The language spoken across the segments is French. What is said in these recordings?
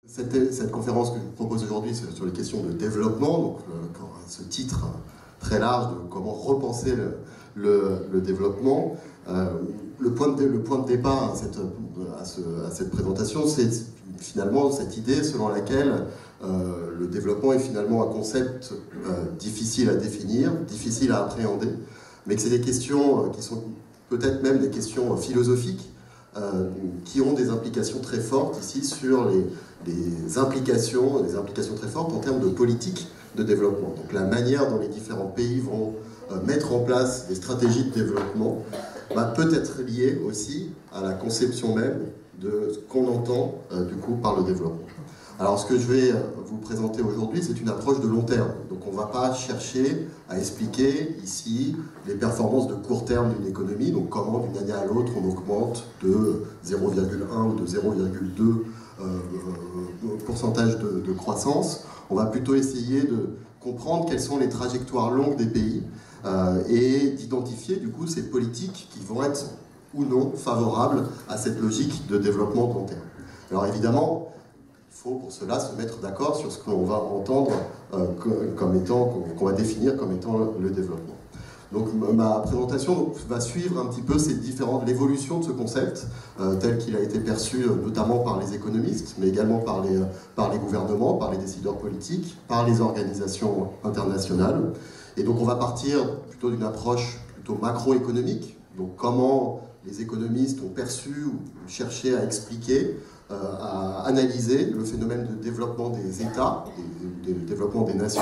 Cette conférence que je vous propose aujourd'hui, c'est sur les questions de développement, donc ce titre très large de comment repenser le développement. Le point de départ à cette présentation, c'est finalement cette idée selon laquelle le développement est finalement un concept difficile à définir, difficile à appréhender, mais que c'est des questions qui sont peut-être même des questions philosophiques, qui ont des implications très fortes ici sur les implications très fortes en termes de politique de développement. Donc la manière dont les différents pays vont mettre en place des stratégies de développement peut être liée aussi à la conception même de ce qu'on entend du coup par le développement. Alors ce que je vais vous présenter aujourd'hui, c'est une approche de long terme. Donc on ne va pas chercher à expliquer ici les performances de court terme d'une économie, donc comment d'une année à l'autre on augmente de 0,1 ou de 0,2 pourcentage de croissance. On va plutôt essayer de comprendre quelles sont les trajectoires longues des pays et d'identifier du coup ces politiques qui vont être ou non favorables à cette logique de développement de long terme. Alors évidemment, il faut pour cela se mettre d'accord sur ce qu'on va entendre qu'on va définir comme étant le développement. Donc ma présentation va suivre un petit peu l'évolution de ce concept tel qu'il a été perçu notamment par les économistes, mais également par les gouvernements, par les décideurs politiques, par les organisations internationales. Et donc on va partir plutôt d'une approche plutôt macroéconomique, donc comment les économistes ont perçu ou cherché à expliquer, à analyser le phénomène de développement des États, du développement des nations.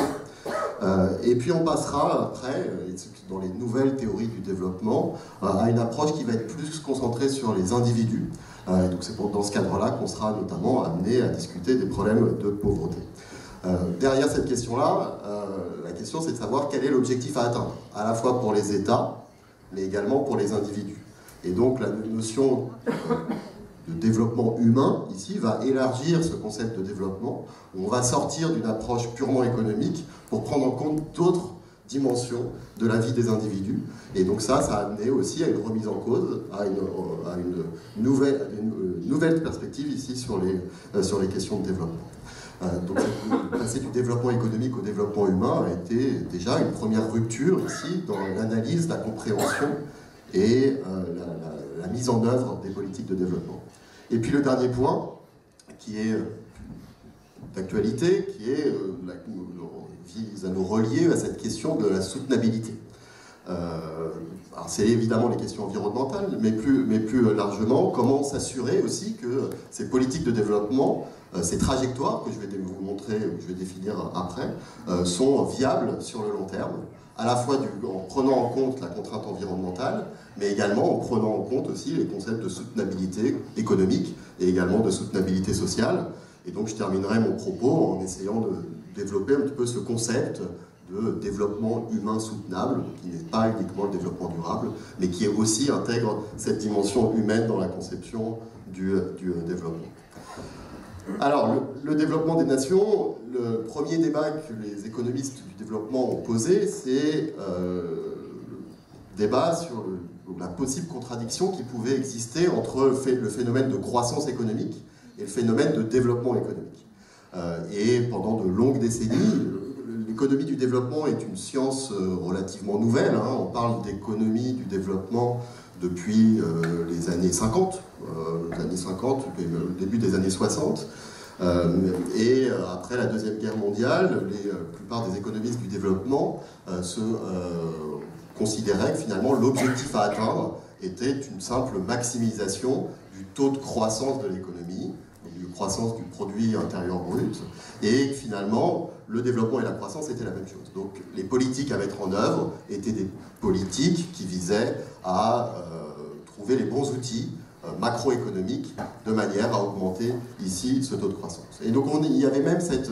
Et puis on passera après, dans les nouvelles théories du développement, à une approche qui va être plus concentrée sur les individus. Donc c'est dans ce cadre-là qu'on sera notamment amené à discuter des problèmes de pauvreté. Derrière cette question-là, la question c'est de savoir quel est l'objectif à atteindre, à la fois pour les États, mais également pour les individus. Et donc la notion de développement humain, ici, va élargir ce concept de développement. On va sortir d'une approche purement économique pour prendre en compte d'autres dimensions de la vie des individus. Et donc ça a amené aussi à une remise en cause, à une nouvelle perspective ici sur les questions de développement. Donc passer du développement économique au développement humain a été déjà une première rupture ici dans l'analyse, la compréhension et la mise en œuvre des politiques de développement. Et puis le dernier point, qui est d'actualité, vise à nous relier à cette question de la soutenabilité. Alors c'est évidemment les questions environnementales, mais plus largement, comment s'assurer aussi que ces politiques de développement, ces trajectoires que je vais vous montrer, que je vais définir après, sont viables sur le long terme, à la fois en prenant en compte la contrainte environnementale, mais également en prenant en compte aussi les concepts de soutenabilité économique et également de soutenabilité sociale. Et donc je terminerai mon propos en essayant de développer un petit peu ce concept de développement humain soutenable, qui n'est pas uniquement le développement durable, mais qui aussi intègre cette dimension humaine dans la conception du développement. Alors, le développement des nations, le premier débat que les économistes du développement ont posé, c'est le débat sur la possible contradiction qui pouvait exister entre le phénomène de croissance économique et le phénomène de développement économique. Et pendant de longues décennies, l'économie du développement est une science relativement nouvelle. On parle d'économie du développement depuis les années 50, le début des années 60. Et après la Deuxième Guerre mondiale, la plupart des économistes du développement considéraient que finalement l'objectif à atteindre était une simple maximisation du taux de croissance de l'économie, de croissance du produit intérieur brut, et finalement le développement et la croissance étaient la même chose. Donc les politiques à mettre en œuvre étaient des politiques qui visaient à trouver les bons outils macroéconomiques de manière à augmenter ici ce taux de croissance. Et donc il y avait même cette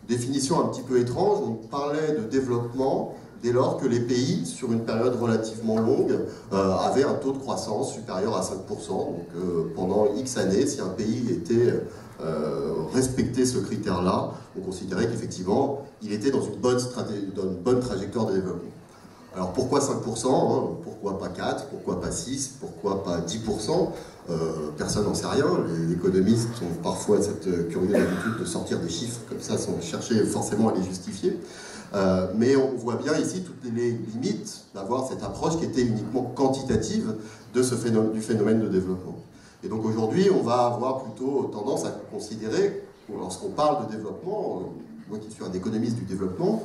définition un petit peu étrange, on parlait de développement dès lors que les pays, sur une période relativement longue, avaient un taux de croissance supérieur à 5%. Donc pendant X années, si un pays respectait ce critère-là, on considérait qu'effectivement, il était dans une bonne trajectoire de développement. Alors pourquoi 5%, Pourquoi pas 4%, pourquoi pas 6%, pourquoi pas 10%? Personne n'en sait rien. Les économistes ont parfois cette curieuse habitude de sortir des chiffres comme ça sans chercher forcément à les justifier. Mais on voit bien ici toutes les limites d'avoir cette approche qui était uniquement quantitative de du phénomène de développement. Et donc aujourd'hui, on va avoir plutôt tendance à considérer, lorsqu'on parle de développement, moi qui suis un économiste du développement,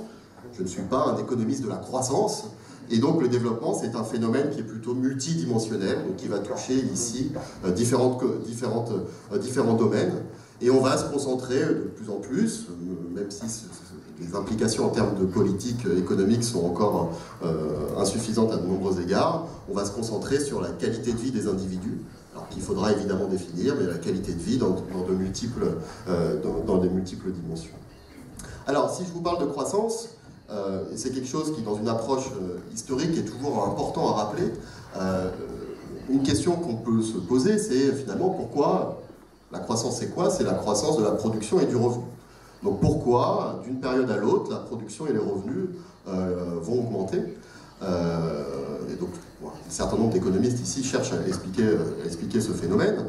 je ne suis pas un économiste de la croissance, et donc le développement, c'est un phénomène qui est plutôt multidimensionnel, donc qui va toucher ici différents domaines, et on va se concentrer de plus en plus, même si les implications en termes de politique économique sont encore insuffisantes à de nombreux égards, on va se concentrer sur la qualité de vie des individus, alors qu'il faudra évidemment définir, mais la qualité de vie dans de multiples dimensions. Alors, si je vous parle de croissance, c'est quelque chose qui, dans une approche historique, est toujours important à rappeler. Une question qu'on peut se poser, c'est finalement pourquoi la croissance, c'est quoi? C'est la croissance de la production et du revenu. Donc pourquoi, d'une période à l'autre, la production et les revenus vont augmenter? Et donc, voilà, un certain nombre d'économistes ici cherchent à expliquer ce phénomène.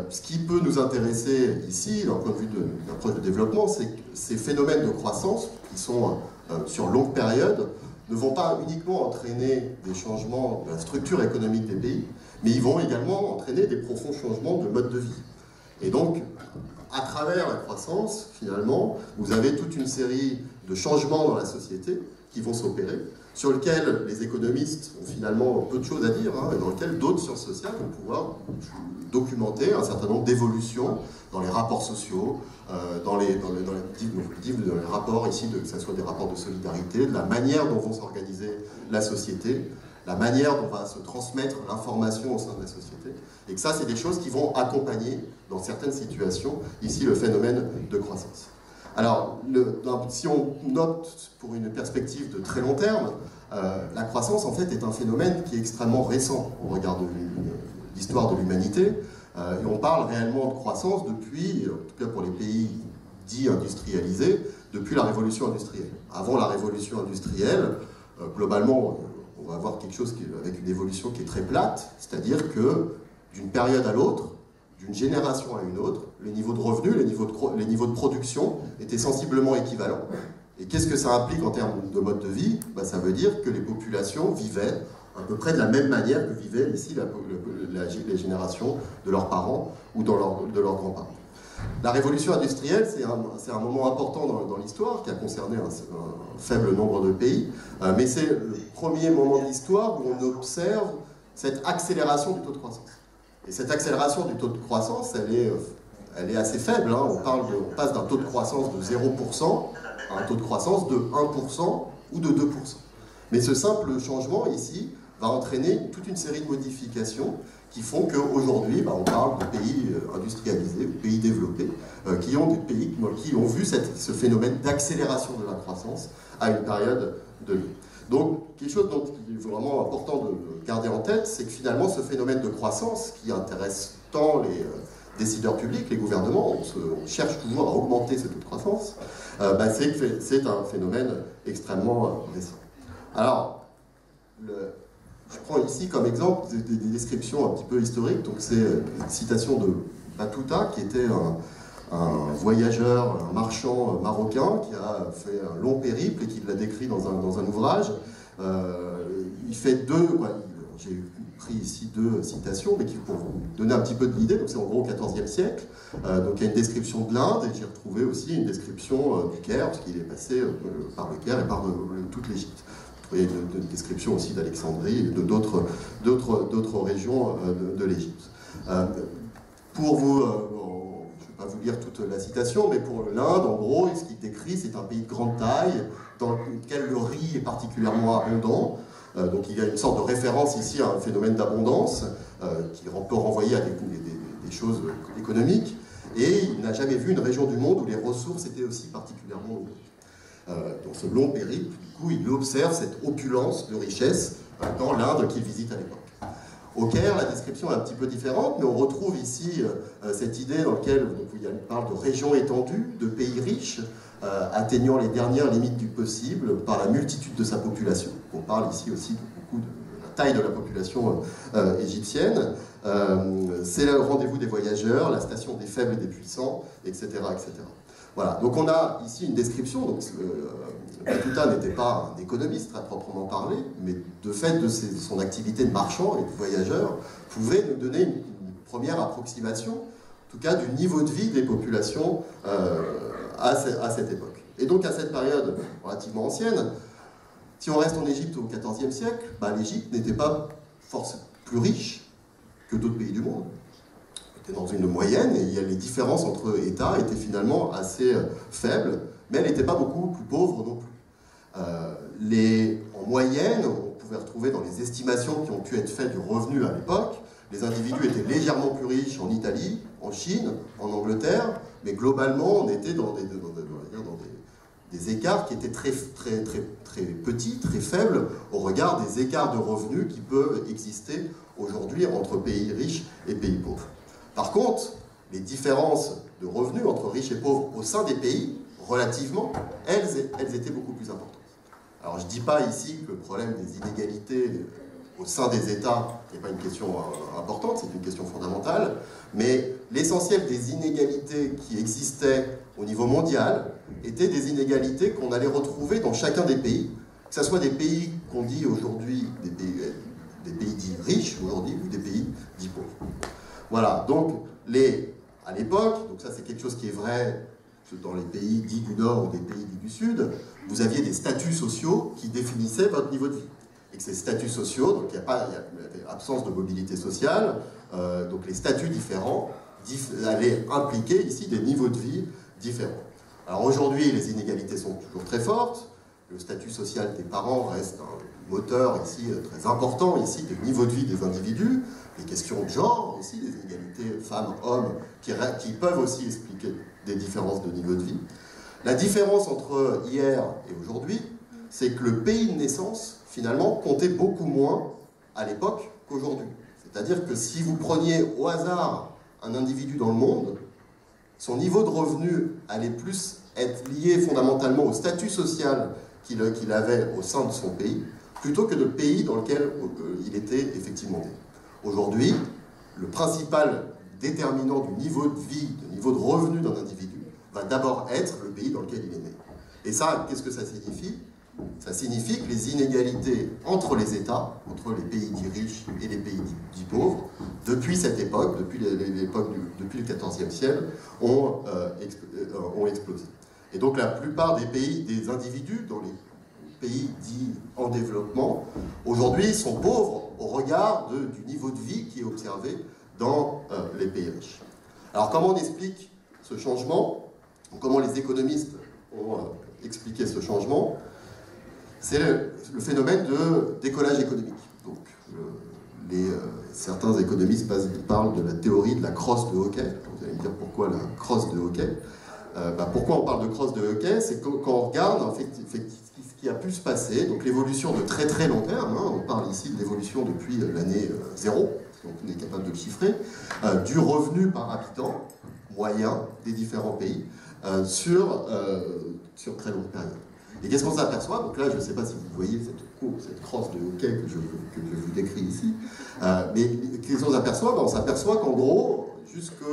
Ce qui peut nous intéresser ici, d'un point de vue d'une approche de développement, c'est que ces phénomènes de croissance, qui sont sur longue période, ne vont pas uniquement entraîner des changements de la structure économique des pays, mais ils vont également entraîner des profonds changements de mode de vie. Et donc, à travers la croissance, finalement, vous avez toute une série de changements dans la société qui vont s'opérer, sur lesquels les économistes ont finalement peu de choses à dire, et dans lesquels d'autres sciences sociales vont pouvoir documenter un certain nombre d'évolutions dans les rapports sociaux, dans les rapports ici, que ce soit des rapports de solidarité, de la manière dont vont s'organiser la société, la manière dont va se transmettre l'information au sein de la société, et que ça, c'est des choses qui vont accompagner, dans certaines situations, ici, le phénomène de croissance. Alors, si on note pour une perspective de très long terme, la croissance, en fait, est un phénomène qui est extrêmement récent au regard de l'histoire de l'humanité, et on parle réellement de croissance depuis, en tout cas pour les pays dits industrialisés, depuis la révolution industrielle. Avant la révolution industrielle, globalement, on va avoir quelque chose avec une évolution qui est très plate, c'est-à-dire que d'une période à l'autre, d'une génération à une autre, les niveaux de revenus, les niveaux de production étaient sensiblement équivalents. Et qu'est-ce que ça implique en termes de mode de vie? Ça veut dire que les populations vivaient à peu près de la même manière que vivaient ici les générations de leurs parents ou de leurs grands-parents. La révolution industrielle, c'est un moment important dans l'histoire qui a concerné un faible nombre de pays, mais c'est le premier moment de l'histoire où on observe cette accélération du taux de croissance. Et cette accélération du taux de croissance, elle est assez faible. On passe d'un taux de croissance de 0% à un taux de croissance de 1% ou de 2%. Mais ce simple changement ici va entraîner toute une série de modifications qui font qu'aujourd'hui, on parle de pays industrialisés, de pays développés, qui ont vu ce phénomène d'accélération de la croissance à une période de vie. Donc, quelque chose qui est vraiment important de garder en tête, c'est que finalement, ce phénomène de croissance qui intéresse tant les décideurs publics, les gouvernements, on cherche toujours à augmenter ce taux de croissance, c'est un phénomène extrêmement récent. Alors, je prends ici comme exemple des descriptions un petit peu historiques. Donc c'est une citation de Battuta, qui était un voyageur, un marchand marocain qui a fait un long périple et qui l'a décrit dans un ouvrage. Il fait j'ai pris ici deux citations, mais pour vous donner un petit peu de l'idée, donc c'est en gros au XIVe siècle. Donc il y a une description de l'Inde, et j'ai retrouvé aussi une description du Caire, parce qu'il est passé par le Caire et par toute l'Égypte. Il y a une description aussi d'Alexandrie et d'autres régions de l'Égypte. Pour vous, je ne vais pas vous lire toute la citation, mais pour l'Inde, en gros, ce qu'il décrit, c'est un pays de grande taille, dans lequel le riz est particulièrement abondant. Donc il y a une sorte de référence ici à un phénomène d'abondance, qui peut renvoyer à des choses économiques, et il n'a jamais vu une région du monde où les ressources étaient aussi particulièrement nombreuses. Dans ce long périple, du coup, il observe cette opulence de richesse dans l'Inde qu'il visite à l'époque. Au Caire, la description est un petit peu différente, mais on retrouve ici cette idée dans laquelle il parle de régions étendues, de pays riches, atteignant les dernières limites du possible par la multitude de sa population. On parle ici aussi beaucoup de la taille de la population égyptienne. c'est le rendez-vous des voyageurs, la station des faibles et des puissants, etc. etc. Voilà, donc on a ici une description. Donc, Batuta n'était pas un économiste à proprement parler, mais de fait de son activité de marchand et de voyageur, pouvait nous donner une première approximation, en tout cas du niveau de vie des populations à cette époque. Et donc à cette période relativement ancienne, si on reste en Égypte au XIVe siècle, l'Égypte n'était pas forcément plus riche que d'autres pays du monde. Elle était dans une moyenne et les différences entre États étaient finalement assez faibles, mais elle n'était pas beaucoup plus pauvre non plus. En moyenne, on pouvait retrouver dans les estimations qui ont pu être faites du revenu à l'époque, les individus étaient légèrement plus riches en Italie, en Chine, en Angleterre, mais globalement on était dans des écarts qui étaient très petits, très faibles au regard des écarts de revenus qui peuvent exister aujourd'hui entre pays riches et pays pauvres. Par contre, les différences de revenus entre riches et pauvres au sein des pays, relativement, elles étaient beaucoup plus importantes. Alors je ne dis pas ici que le problème des inégalités au sein des États n'est pas une question importante, c'est une question fondamentale, mais l'essentiel des inégalités qui existaient au niveau mondial étaient des inégalités qu'on allait retrouver dans chacun des pays, que ce soit des pays qu'on dit aujourd'hui des pays dits riches aujourd'hui ou des pays dits pauvres. Voilà, donc à l'époque, donc ça c'est quelque chose qui est vrai dans les pays dits du Nord ou des pays dits du Sud, vous aviez des statuts sociaux qui définissaient votre niveau de vie. Et que ces statuts sociaux, donc il y avait absence de mobilité sociale, donc les statuts différents allaient impliquer ici des niveaux de vie différents. Alors aujourd'hui, les inégalités sont toujours très fortes, le statut social des parents reste un moteur ici très important ici des niveaux de vie des individus, les questions de genre aussi, les inégalités femmes-hommes qui peuvent aussi expliquer des différences de niveau de vie. La différence entre hier et aujourd'hui, c'est que le pays de naissance, finalement, comptait beaucoup moins à l'époque qu'aujourd'hui. C'est-à-dire que si vous preniez au hasard un individu dans le monde, son niveau de revenu allait plus être lié fondamentalement au statut social qu'il avait au sein de son pays, plutôt que le pays dans lequel il était effectivement né. Aujourd'hui, le principal déterminant du niveau de vie, du niveau de revenu d'un individu, va d'abord être le pays dans lequel il est né. Et ça, qu'est-ce que ça signifie ? Ça signifie que les inégalités entre les États, entre les pays dits riches et les pays dits pauvres, depuis cette époque, depuis le XIVe siècle, ont explosé. Et donc la plupart des pays, des individus dans les pays dits en développement, aujourd'hui sont pauvres au regard du niveau de vie qui est observé dans les pays riches. Alors comment on explique ce changement? Comment les économistes ont expliqué ce changement? C'est le phénomène de décollage économique. Donc, certains économistes parlent de la théorie de la crosse de Hawkey. Vous allez me dire pourquoi la crosse de Hawkey. Pourquoi on parle de crosse de Hawkey? C'est quand on regarde en fait, ce qui a pu se passer, donc l'évolution de très très long terme, on parle ici de l'évolution depuis l'année 0, donc on est capable de le chiffrer, du revenu par habitant moyen des différents pays sur très longue période. Et qu'est-ce qu'on s'aperçoit? Donc là, je ne sais pas si vous voyez cette crosse de Hawkey que je vous décris ici, mais qu'est-ce qu'on s'aperçoit? On s'aperçoit qu'en gros, jusqu'au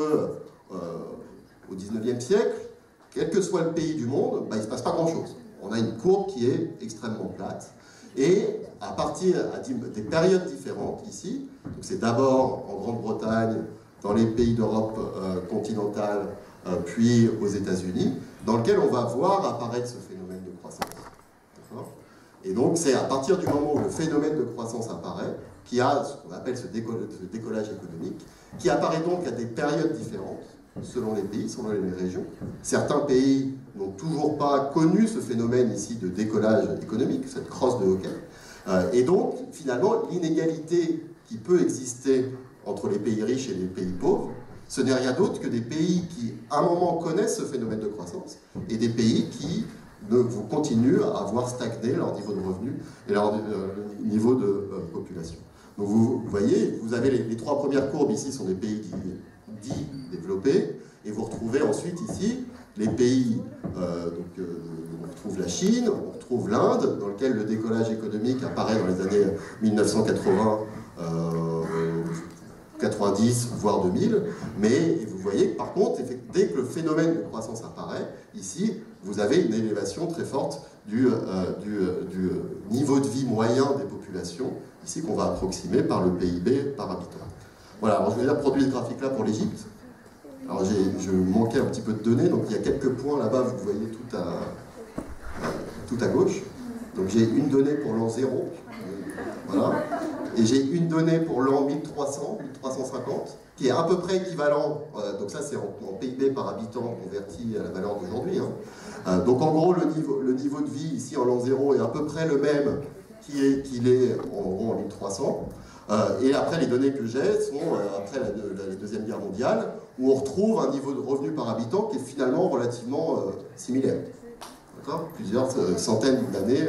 XIXe siècle, quel que soit le pays du monde, il ne se passe pas grand-chose. On a une courbe qui est extrêmement plate, et à partir des périodes différentes ici, donc c'est d'abord en Grande-Bretagne, dans les pays d'Europe continentale, puis aux États-Unis, dans lequel on va voir apparaître ce phénomène de croissance. Et donc c'est à partir du moment où le phénomène de croissance apparaît, qu'il y a ce qu'on appelle ce décollage économique, qui apparaît donc à des périodes différentes, selon les pays, selon les régions. Certains pays n'ont toujours pas connu ce phénomène ici de décollage économique, cette crosse de Hawkey. Et donc, finalement, l'inégalité qui peut exister entre les pays riches et les pays pauvres, ce n'est rien d'autre que des pays qui, à un moment, connaissent ce phénomène de croissance, et des pays qui continuent à voir stagner leur niveau de revenu et leur niveau de population. Donc vous voyez, vous avez les trois premières courbes ici sont des pays dits développés, et vous retrouvez ensuite ici les pays, on retrouve la Chine, on retrouve l'Inde, dans lequel le décollage économique apparaît dans les années 1980 90 voire 2000, mais vous voyez que par contre, dès que le phénomène de croissance apparaît, ici, vous avez une élévation très forte du niveau de vie moyen des populations, ici qu'on va approximer par le PIB par habitant. Voilà, alors je vais reproduire ce graphique-là pour l'Égypte. Alors je manquais un petit peu de données, donc il y a quelques points là-bas, vous voyez tout à gauche. Donc j'ai une donnée pour l'an 0, voilà. Et j'ai une donnée pour l'an 1300, 1350, qui est à peu près équivalent, donc ça c'est en PIB par habitant converti à la valeur d'aujourd'hui. Hein. Donc en gros, le niveau de vie ici en l'an 0 est à peu près le même qu'il est en 1300. Et après, les données que j'ai sont après la Deuxième Guerre mondiale, où on retrouve un niveau de revenu par habitant qui est finalement relativement similaire. Plusieurs centaines d'années,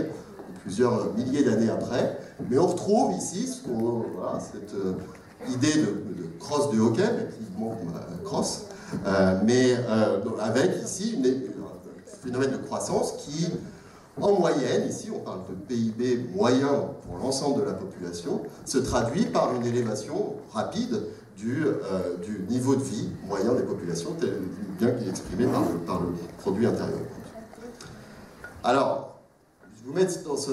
plusieurs milliers d'années après. Mais on retrouve ici voilà, cette idée de crosse de hockey, effectivement crosse, mais avec ici un phénomène de croissance qui, en moyenne, ici on parle de PIB moyen pour l'ensemble de la population, se traduit par une élévation rapide du niveau de vie moyen des populations, tel bien qu'il est exprimé par le produit intérieur. Alors, je vais vous mettre dans ce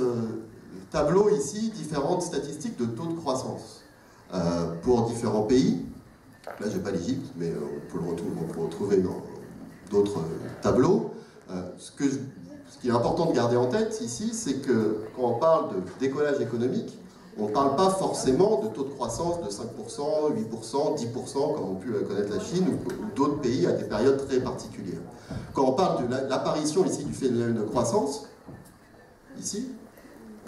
tableau ici différentes statistiques de taux de croissance pour différents pays. Là, je n'ai pas l'Égypte, mais on peut le retrouver dans d'autres tableaux. Ce qui est important de garder en tête ici, c'est que quand on parle de décollage économique, on ne parle pas forcément de taux de croissance de 5%, 8%, 10%, comme on peut connaître la Chine ou d'autres pays à des périodes très particulières. Quand on parle de l'apparition ici du phénomène de croissance, ici,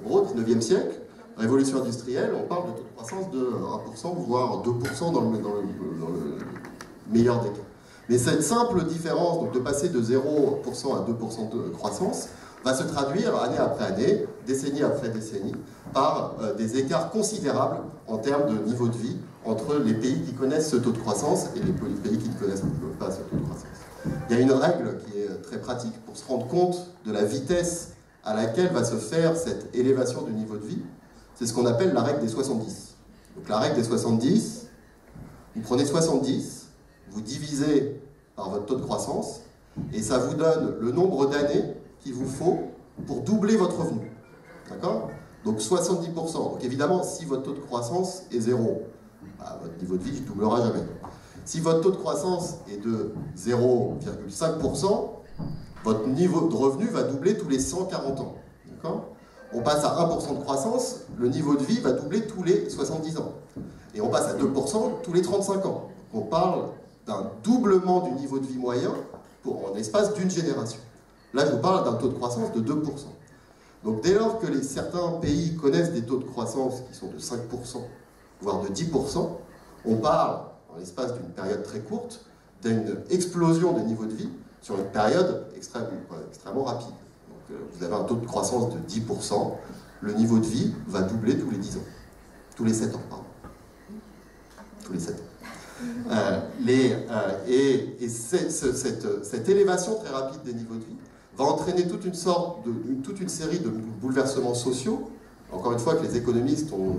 en gros, 19e siècle, révolution industrielle, on parle de taux de croissance de 1%, voire 2% dans le meilleur des cas. Mais cette simple différence, donc de passer de 0% à 2% de croissance, va se traduire année après année, décennie après décennie, par des écarts considérables en termes de niveau de vie entre les pays qui connaissent ce taux de croissance et les pays qui ne connaissent pas ce taux de croissance. Il y a une règle qui est très pratique pour se rendre compte de la vitesse à laquelle va se faire cette élévation du niveau de vie. C'est ce qu'on appelle la règle des 70. Donc la règle des 70, vous prenez 70, vous divisez par votre taux de croissance, et ça vous donne le nombre d'années qu'il vous faut pour doubler votre revenu. D'accord? Donc 70%. Donc évidemment, si votre taux de croissance est 0, bah, votre niveau de vie ne doublera jamais. Si votre taux de croissance est de 0,5%, votre niveau de revenu va doubler tous les 140 ans. D'accord? On passe à 1% de croissance, le niveau de vie va doubler tous les 70 ans. Et on passe à 2% tous les 35 ans. On parle d'un doublement du niveau de vie moyen en l'espace d'une génération. Là, je vous parle d'un taux de croissance de 2%. Donc dès lors que certains pays connaissent des taux de croissance qui sont de 5%, voire de 10%, on parle, en l'espace d'une période très courte, d'une explosion des niveaux de vie sur une période extrêmement rapide. Donc, vous avez un taux de croissance de 10%, le niveau de vie va doubler tous les 10 ans. Tous les 7 ans, pardon. Tous les 7 ans. Cette élévation très rapide des niveaux de vie va entraîner toute une série de bouleversements sociaux, encore une fois que les économistes n'ont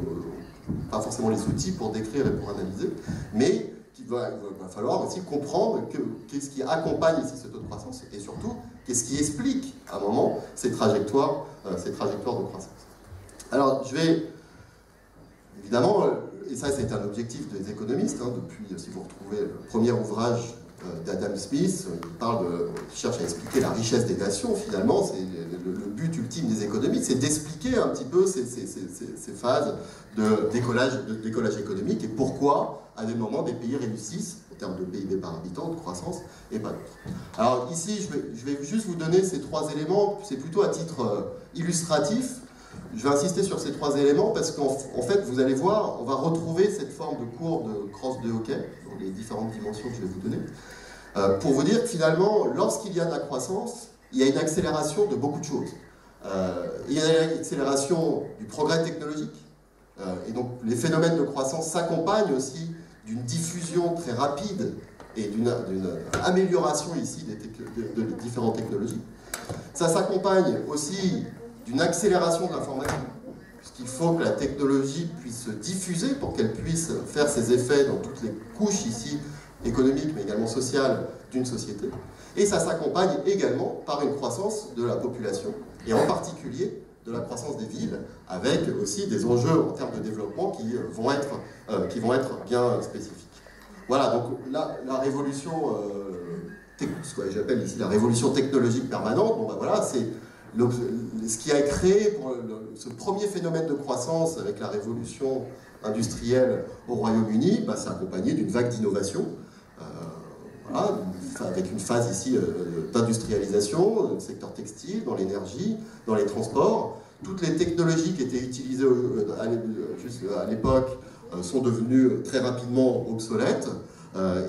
pas forcément les outils pour décrire et pour analyser, mais qu'il va falloir aussi comprendre qu'est-ce qui accompagne ici ce taux de croissance, et surtout, qu'est-ce qui explique à un moment ces trajectoires de croissance. Alors, je vais, évidemment, et ça c'est un objectif des économistes, hein, depuis, si vous retrouvez le premier ouvrage d'Adam Smith, il cherche à expliquer la richesse des nations, finalement, c'est le but ultime des économistes, c'est d'expliquer un petit peu ces phases de décollage économique et pourquoi, à des moments, des pays réussissent, en termes de PIB par habitant, de croissance, et pas d'autres. Alors ici, je vais juste vous donner ces trois éléments, c'est plutôt à titre illustratif. Je vais insister sur ces trois éléments parce qu'en fait, vous allez voir, on va retrouver cette forme de courbe de crosse de hockey, dans les différentes dimensions que je vais vous donner, pour vous dire que finalement, lorsqu'il y a de la croissance, il y a une accélération de beaucoup de choses. Il y a une accélération du progrès technologique, et donc les phénomènes de croissance s'accompagnent aussi d'une diffusion très rapide et d'une amélioration ici de différentes technologies. Ça s'accompagne aussi d'une accélération de l'information, qu'il faut que la technologie puisse se diffuser pour qu'elle puisse faire ses effets dans toutes les couches ici, économiques mais également sociales d'une société. Et ça s'accompagne également par une croissance de la population, et en particulier de la croissance des villes, avec aussi des enjeux en termes de développement qui vont être bien spécifiques. Voilà, donc la révolution, ce que j'appelle ici la révolution technologique permanente, bon ben voilà, c'est ce qui a créé pour ce premier phénomène de croissance avec la révolution industrielle au Royaume-Uni, bah, c'est accompagné d'une vague d'innovation, voilà, avec une phase ici d'industrialisation, dans le secteur textile, dans l'énergie, dans les transports. Toutes les technologies qui étaient utilisées à l'époque sont devenues très rapidement obsolètes.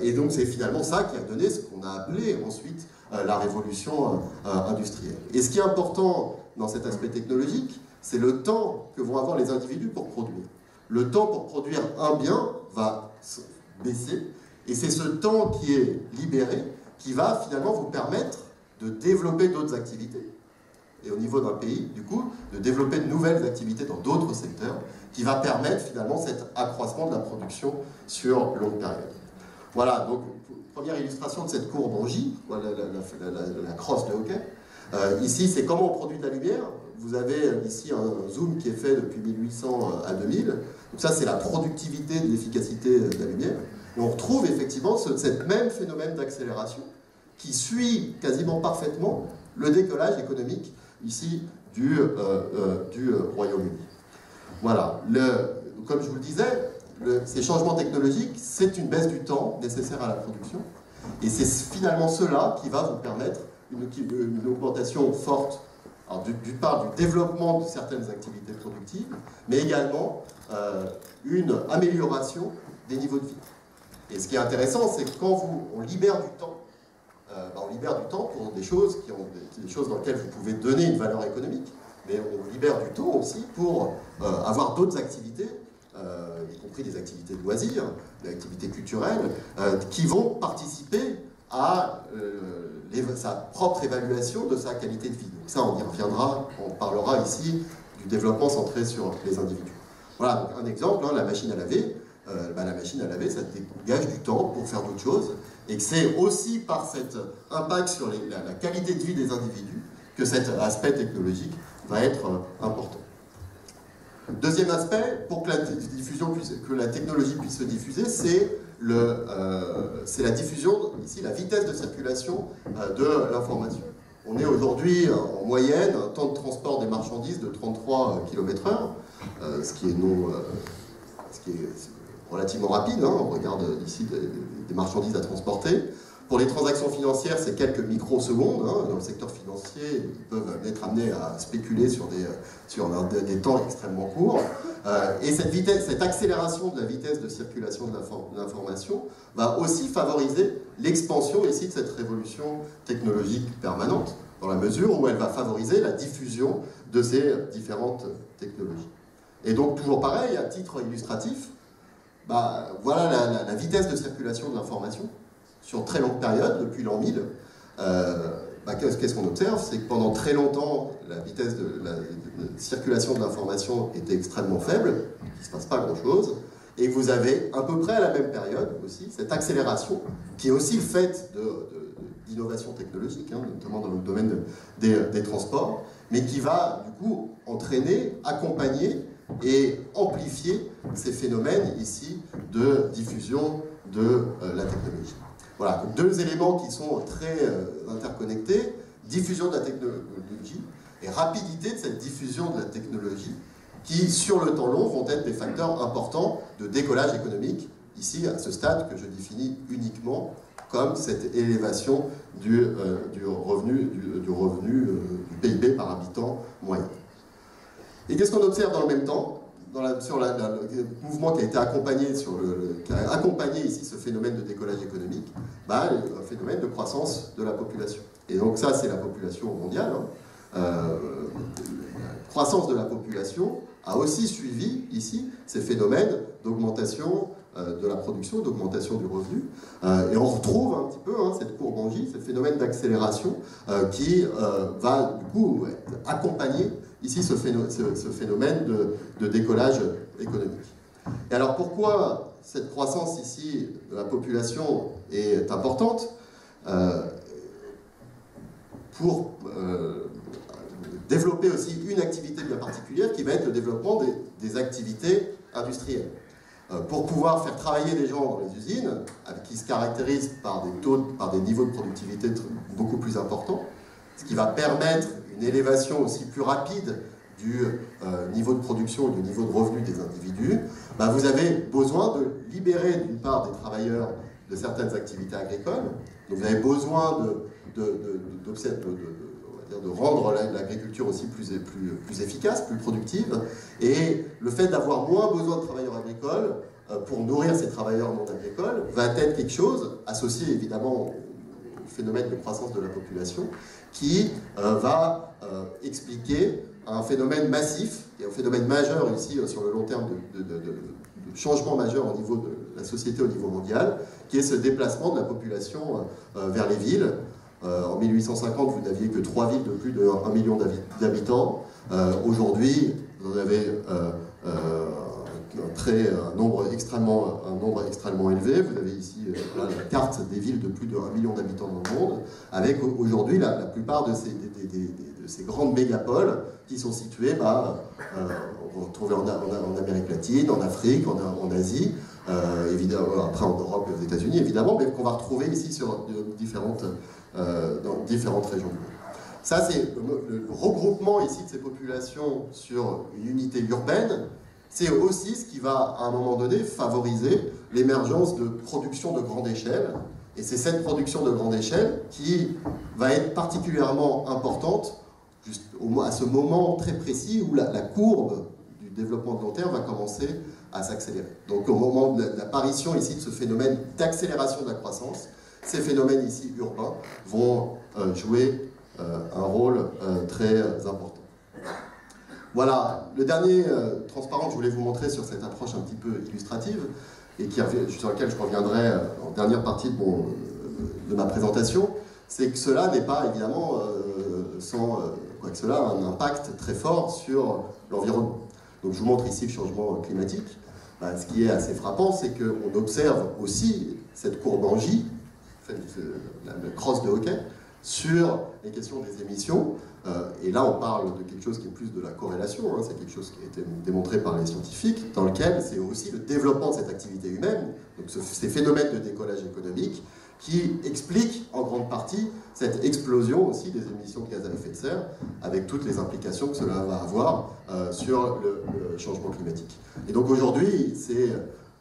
Et donc c'est finalement ça qui a donné ce qu'on a appelé ensuite la révolution industrielle. Et ce qui est important dans cet aspect technologique, c'est le temps que vont avoir les individus pour produire. Le temps pour produire un bien va baisser, et c'est ce temps qui est libéré qui va finalement vous permettre de développer d'autres activités. Et au niveau d'un pays, du coup, de développer de nouvelles activités dans d'autres secteurs, qui va permettre finalement cet accroissement de la production sur longue période. Voilà, donc première illustration de cette courbe en J, voilà la crosse de hockey. Ici, c'est comment on produit de la lumière. Vous avez ici un zoom qui est fait depuis 1800 à 2000. Donc ça, c'est la productivité de l'efficacité de la lumière. Et on retrouve effectivement ce même phénomène d'accélération qui suit quasiment parfaitement le décollage économique ici du Royaume-Uni. Voilà, comme je vous le disais, ces changements technologiques, c'est une baisse du temps nécessaire à la production, et c'est finalement cela qui va vous permettre une augmentation forte, d'une part du développement de certaines activités productives, mais également une amélioration des niveaux de vie. Et ce qui est intéressant, c'est que quand on libère du temps, on libère du temps pour des choses des choses dans lesquelles vous pouvez donner une valeur économique, mais on libère du temps aussi pour avoir d'autres activités, y compris des activités de loisirs, des activités culturelles, qui vont participer à sa propre évaluation de sa qualité de vie. Donc ça, on y reviendra, on parlera ici du développement centré sur les individus. Voilà, donc un exemple, la machine à laver. La machine à laver, ça dégage du temps pour faire d'autres choses, et que c'est aussi par cet impact sur la qualité de vie des individus que cet aspect technologique va être important. Deuxième aspect, pour que la technologie puisse se diffuser, c'est la diffusion, ici, la vitesse de circulation de l'information. On est aujourd'hui en moyenne un temps de transport des marchandises de 33 km/h, ce qui est relativement rapide, on regarde ici des marchandises à transporter. Pour les transactions financières, c'est quelques microsecondes. Dans le secteur financier, ils peuvent être amenés à spéculer sur des temps extrêmement courts. Et cette accélération de la vitesse de circulation de l'information va aussi favoriser l'expansion ici de cette révolution technologique permanente, dans la mesure où elle va favoriser la diffusion de ces différentes technologies. Et donc, toujours pareil, à titre illustratif, voilà la vitesse de circulation de l'information sur très longue période, depuis l'an 1000. Qu'est-ce qu'on observe? C'est que pendant très longtemps, la vitesse de circulation de l'information était extrêmement faible, il ne se passe pas grand-chose, et vous avez à peu près à la même période aussi cette accélération, qui est aussi le fait d'innovation technologique, notamment dans le domaine des transports, mais qui va du coup entraîner, accompagner et amplifier ces phénomènes ici de diffusion de la technologie. Voilà, donc deux éléments qui sont très interconnectés, diffusion de la technologie et rapidité de cette diffusion de la technologie, qui sur le temps long vont être des facteurs importants de décollage économique, ici à ce stade que je définis uniquement comme cette élévation du revenu du PIB par habitant moyen. Et qu'est-ce qu'on observe dans le même temps, sur le mouvement qui a été accompagné, qui a accompagné ici ce phénomène de décollage économique, un phénomène de croissance de la population. Et donc ça, c'est la population mondiale. La croissance de la population a aussi suivi ici ces phénomènes d'augmentation de la production, d'augmentation du revenu. Et on retrouve un petit peu cette courbe en J, ce phénomène d'accélération qui va du coup accompagner ici ce phénomène de décollage économique. Et alors pourquoi cette croissance ici de la population est importante? Pour développer aussi une activité bien particulière qui va être le développement des activités industrielles. Pour pouvoir faire travailler des gens dans les usines, qui se caractérisent par des niveaux de productivité beaucoup plus importants, ce qui va permettre une élévation aussi plus rapide du niveau de production et du niveau de revenu des individus, vous avez besoin de libérer d'une part des travailleurs de certaines activités agricoles, donc vous avez besoin de rendre l'agriculture aussi plus efficace, plus productive, et le fait d'avoir moins besoin de travailleurs agricoles pour nourrir ces travailleurs non agricoles va être quelque chose, associé évidemment au phénomène de croissance de la population, qui va expliquer un phénomène massif, et un phénomène majeur ici sur le long terme de changement majeur au niveau de la société au niveau mondial, qui est ce déplacement de la population vers les villes. En 1850, vous n'aviez que 3 villes de plus de 1 million d'habitants. Aujourd'hui, vous en avez un nombre extrêmement élevé. Vous avez ici la carte des villes de plus de 1 million d'habitants dans le monde, avec aujourd'hui la plupart de ces grandes mégapoles qui sont situées, on va retrouver en Amérique latine, en Afrique, en Asie, évidemment, après en Europe et aux États-Unis, évidemment, mais qu'on va retrouver ici dans différentes régions du monde. Ça, c'est le regroupement ici de ces populations sur une unité urbaine. C'est aussi ce qui va, à un moment donné, favoriser l'émergence de production de grande échelle. Et c'est cette production de grande échelle qui va être particulièrement importante juste à ce moment très précis où la courbe du développement de long terme va commencer à s'accélérer. Donc au moment de l'apparition ici de ce phénomène d'accélération de la croissance, ces phénomènes ici urbains vont jouer un rôle très important. Voilà, le dernier transparent que je voulais vous montrer sur cette approche un petit peu illustrative, et sur lequel je reviendrai en dernière partie de ma présentation, c'est que cela n'est pas évidemment que cela a un impact très fort sur l'environnement. Donc je vous montre ici le changement climatique. Ce qui est assez frappant, c'est qu'on observe aussi cette courbe en J, la crosse de hockey, sur les questions des émissions. Et là, on parle de quelque chose qui est plus de la corrélation, c'est quelque chose qui a été démontré par les scientifiques, dans lequel c'est aussi le développement de cette activité humaine, donc ces phénomènes de décollage économique, qui expliquent en grande partie cette explosion aussi des émissions de gaz à effet de serre, avec toutes les implications que cela va avoir sur le changement climatique. Et donc aujourd'hui, c'est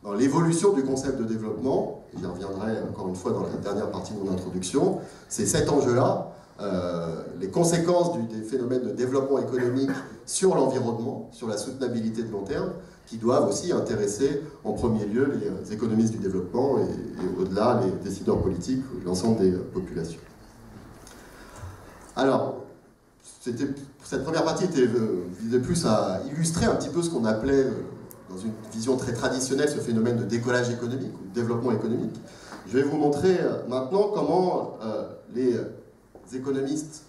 dans l'évolution du concept de développement, et j'y reviendrai encore une fois dans la dernière partie de mon introduction, c'est cet enjeu-là, les conséquences des phénomènes de développement économique sur l'environnement, sur la soutenabilité de long terme, qui doivent aussi intéresser en premier lieu les économistes du développement et au-delà les décideurs politiques, l'ensemble des populations. Alors, cette première partie visait plus à illustrer un petit peu ce qu'on appelait, dans une vision très traditionnelle, ce phénomène de décollage économique ou de développement économique. Je vais vous montrer maintenant comment les économistes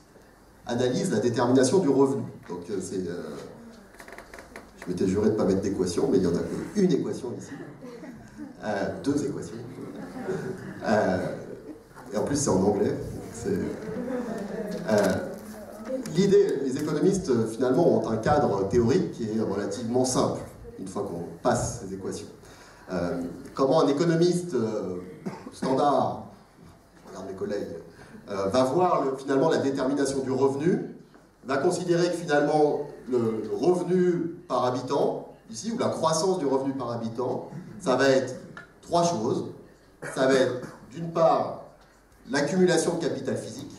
analysent la détermination du revenu. Donc, je m'étais juré de ne pas mettre d'équation, mais il y en a une équation ici. 2 équations. Et en plus, c'est en anglais. L'idée, les économistes, finalement, ont un cadre théorique qui est relativement simple, une fois qu'on passe ces équations. Comment un économiste standard, je regarde mes collègues, va voir finalement la détermination du revenu, va considérer que finalement le revenu par habitant, ici, ou la croissance du revenu par habitant, ça va être 3 choses. Ça va être, d'une part, l'accumulation de capital physique.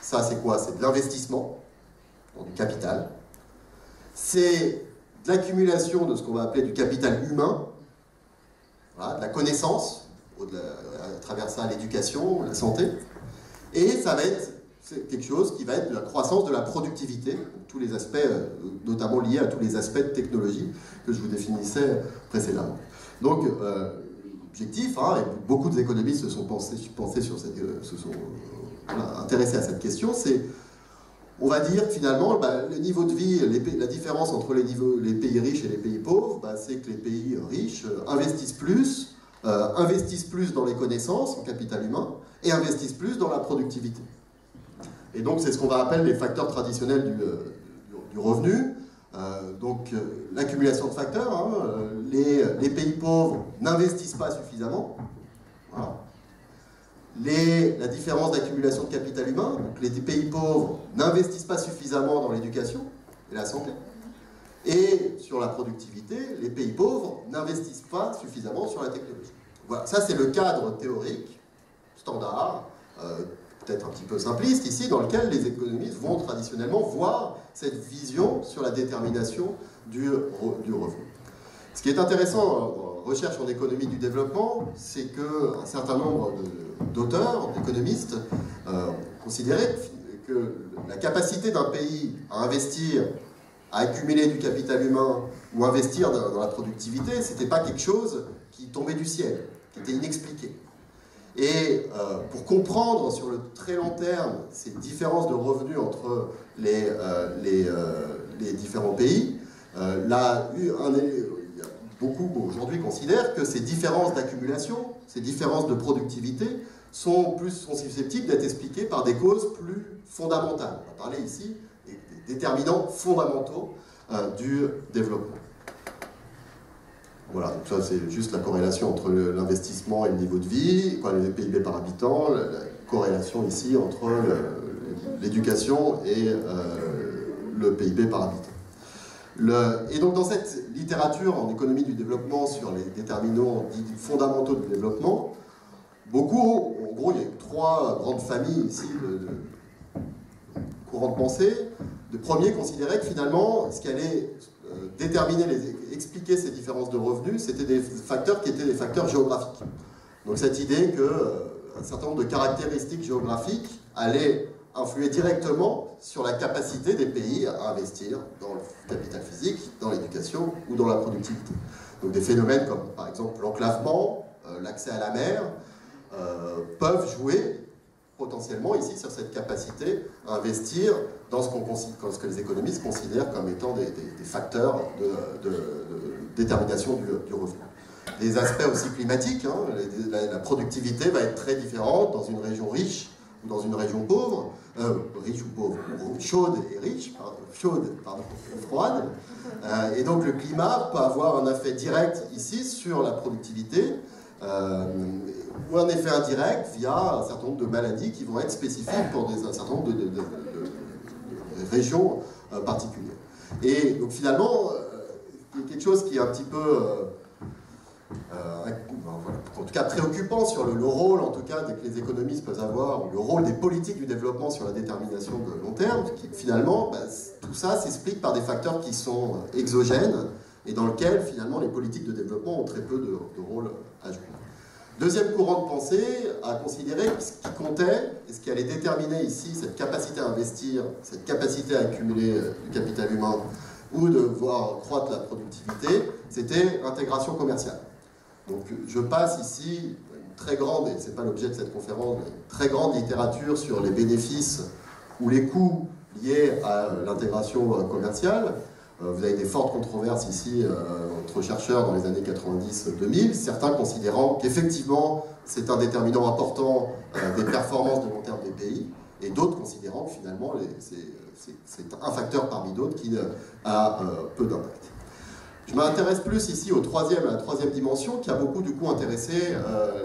Ça, c'est quoi? C'est de l'investissement, donc du capital. C'est de l'accumulation de ce qu'on va appeler du capital humain, voilà, de la connaissance, à travers ça l'éducation, la santé. Et ça va être c'est quelque chose qui va être de la croissance de la productivité, tous les aspects, notamment liés à tous les aspects de technologie que je vous définissais précédemment. Donc, objectif, et beaucoup d'économistes se sont intéressés à cette question, c'est, on va dire finalement, le niveau de vie, la différence entre les pays riches et les pays pauvres, c'est que les pays riches investissent plus dans les connaissances, en capital humain, et investissent plus dans la productivité. Et donc c'est ce qu'on va appeler les facteurs traditionnels du revenu. L'accumulation de facteurs, les pays pauvres n'investissent pas suffisamment. Voilà. La différence d'accumulation de capital humain, donc les pays pauvres n'investissent pas suffisamment dans l'éducation et la santé. Et sur la productivité, les pays pauvres n'investissent pas suffisamment sur la technologie. Voilà, ça c'est le cadre théorique, standard, peut-être un petit peu simpliste ici, dans lequel les économistes vont traditionnellement voir cette vision sur la détermination du revenu. Ce qui est intéressant en recherche en économie du développement, c'est qu'un certain nombre d'auteurs, d'économistes, considéraient que la capacité d'un pays à investir, à accumuler du capital humain ou investir dans la productivité, c'était pas quelque chose qui tombait du ciel, qui était inexpliqué. Et pour comprendre sur le très long terme ces différences de revenus entre les différents pays, beaucoup aujourd'hui considèrent que ces différences d'accumulation, ces différences de productivité sont susceptibles d'être expliquées par des causes plus fondamentales. On va parler ici des déterminants fondamentaux du développement. Voilà, donc ça c'est juste la corrélation entre l'investissement et le niveau de vie, le PIB par habitant, la corrélation ici entre l'éducation et le PIB par habitant. Et donc dans cette littérature en économie du développement sur les déterminants dits fondamentaux du développement, beaucoup, en gros il y a trois grandes familles ici de courants de pensée. Le premier considérait que finalement ce qui allait expliquer ces différences de revenus, c'était des facteurs qui étaient des facteurs géographiques. Donc cette idée qu'un certain nombre de caractéristiques géographiques allaient influer directement sur la capacité des pays à investir dans le capital physique, dans l'éducation ou dans la productivité. Donc des phénomènes comme par exemple l'enclavement, l'accès à la mer, peuvent jouer potentiellement ici sur cette capacité à investir dans ce que les économistes considèrent comme étant des facteurs de détermination du revenu. Des aspects aussi climatiques, la productivité va être très différente dans une région riche ou dans une région pauvre, riche ou pauvre, chaude et riche, et froide, et donc le climat peut avoir un effet direct ici sur la productivité, ou un effet indirect via un certain nombre de maladies qui vont être spécifiques pour un certain nombre de régions particulières. Et donc finalement, quelque chose qui est un petit peu, en tout cas préoccupant sur le rôle, en tout cas, que les économistes peuvent avoir, ou le rôle des politiques du développement sur la détermination de long terme, qui finalement, tout ça s'explique par des facteurs qui sont exogènes et dans lesquels finalement les politiques de développement ont très peu de rôle à jouer. Deuxième courant de pensée a considéré que ce qui comptait et ce qui allait déterminer ici cette capacité à investir, cette capacité à accumuler du capital humain ou de voir croître la productivité, c'était l'intégration commerciale. Donc je passe ici une très grande, et ce n'est pas l'objet de cette conférence, mais une très grande littérature sur les bénéfices ou les coûts liés à l'intégration commerciale. Vous avez des fortes controverses ici entre chercheurs dans les années 90-2000, certains considérant qu'effectivement c'est un déterminant important des performances de long terme des pays, et d'autres considérant que finalement c'est un facteur parmi d'autres qui a peu d'impact. Je m'intéresse plus ici à la troisième dimension qui a beaucoup du coup intéressé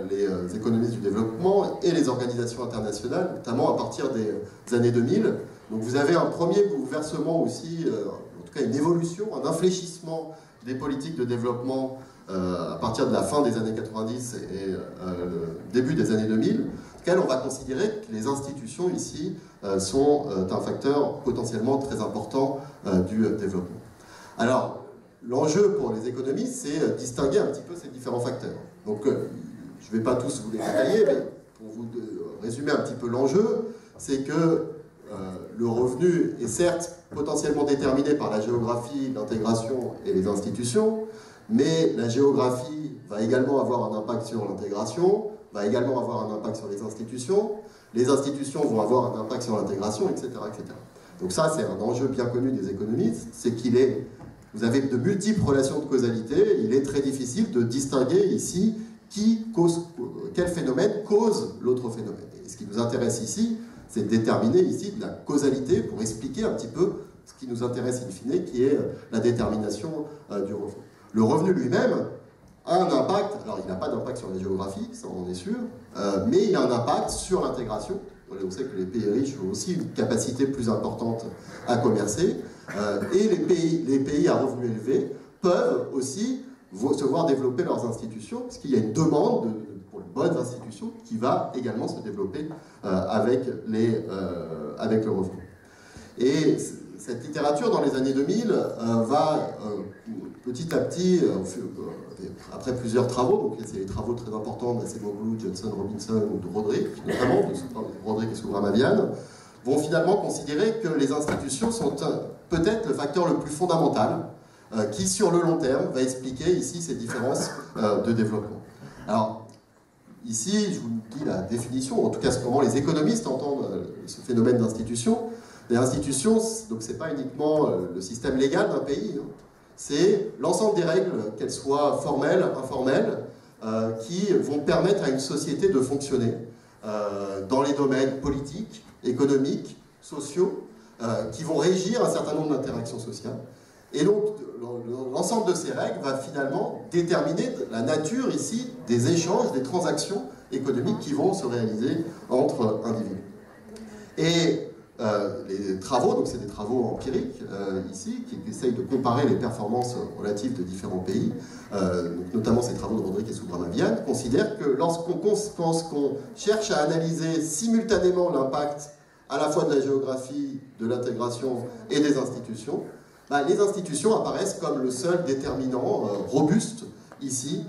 les économistes du développement et les organisations internationales, notamment à partir des années 2000. Donc vous avez un premier bouleversement aussi, une évolution, un infléchissement des politiques de développement à partir de la fin des années 90 et le début des années 2000, auquel on va considérer que les institutions ici sont un facteur potentiellement très important du développement. Alors, l'enjeu pour les économistes, c'est distinguer un petit peu ces différents facteurs. Donc, je ne vais pas tous vous les détailler, mais pour vous résumer un petit peu l'enjeu, c'est que le revenu est certes potentiellement déterminé par la géographie, l'intégration et les institutions, mais la géographie va également avoir un impact sur l'intégration, va également avoir un impact sur les institutions vont avoir un impact sur l'intégration, etc., etc. Donc ça, c'est un enjeu bien connu des économistes, c'est vous avez de multiples relations de causalité, il est très difficile de distinguer ici quel phénomène cause l'autre phénomène. Et ce qui nous intéresse ici, c'est de déterminer ici de la causalité pour expliquer un petit peu ce qui nous intéresse in fine, qui est la détermination du revenu. Le revenu lui-même a un impact, alors il n'a pas d'impact sur la géographie, ça on est sûr, mais il a un impact sur l'intégration. On sait que les pays riches ont aussi une capacité plus importante à commercer, et les pays à revenus élevés peuvent aussi se voir développer leurs institutions, parce qu'il y a une demande pour les bonnes institutions qui va également se développer avec le revenu. Et cette littérature, dans les années 2000, va petit à petit, après plusieurs travaux, donc c'est les travaux très importants d'Acemoglu, Johnson, Robinson ou de Roderick, notamment, de Roderick et Subramanian, vont finalement considérer que les institutions sont peut-être le facteur le plus fondamental qui, sur le long terme, va expliquer ici ces différences de développement. Alors, ici, je vous dis la définition, en tout cas comment les économistes entendent ce phénomène d'institution. Les institutions, donc c'est pas uniquement le système légal d'un pays, hein, c'est l'ensemble des règles, qu'elles soient formelles, informelles, qui vont permettre à une société de fonctionner dans les domaines politiques, économiques, sociaux, qui vont régir un certain nombre d'interactions sociales. Et donc, l'ensemble de ces règles va finalement déterminer la nature ici des échanges, des transactions économiques qui vont se réaliser entre individus. Et les travaux, donc c'est des travaux empiriques ici, qui essayent de comparer les performances relatives de différents pays, donc notamment ces travaux de Roderick et Subramanian, considèrent que lorsqu'on cherche à analyser simultanément l'impact à la fois de la géographie, de l'intégration et des institutions, les institutions apparaissent comme le seul déterminant robuste ici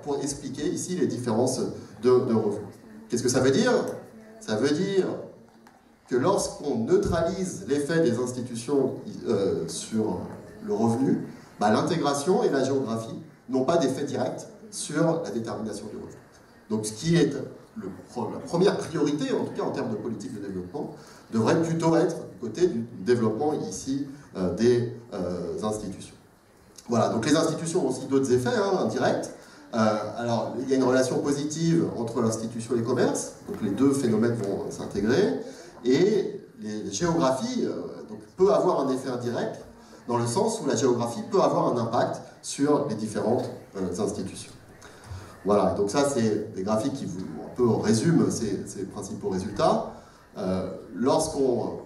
pour expliquer ici les différences de revenus. Qu'est-ce que ça veut dire? Ça veut dire que lorsqu'on neutralise l'effet des institutions sur le revenu, l'intégration et la géographie n'ont pas d'effet direct sur la détermination du revenu. Donc ce qui est la première priorité, en tout cas en termes de politique de développement, devrait plutôt être du côté du développement ici des institutions. Voilà, donc les institutions ont aussi d'autres effets indirects. Alors il y a une relation positive entre l'institution et le commerce, donc les deux phénomènes vont s'intégrer. Et la géographie peut avoir un effet indirect, dans le sens où la géographie peut avoir un impact sur les différentes institutions. Voilà, donc ça c'est des graphiques qui un peu résument ces principaux résultats. Lorsqu'on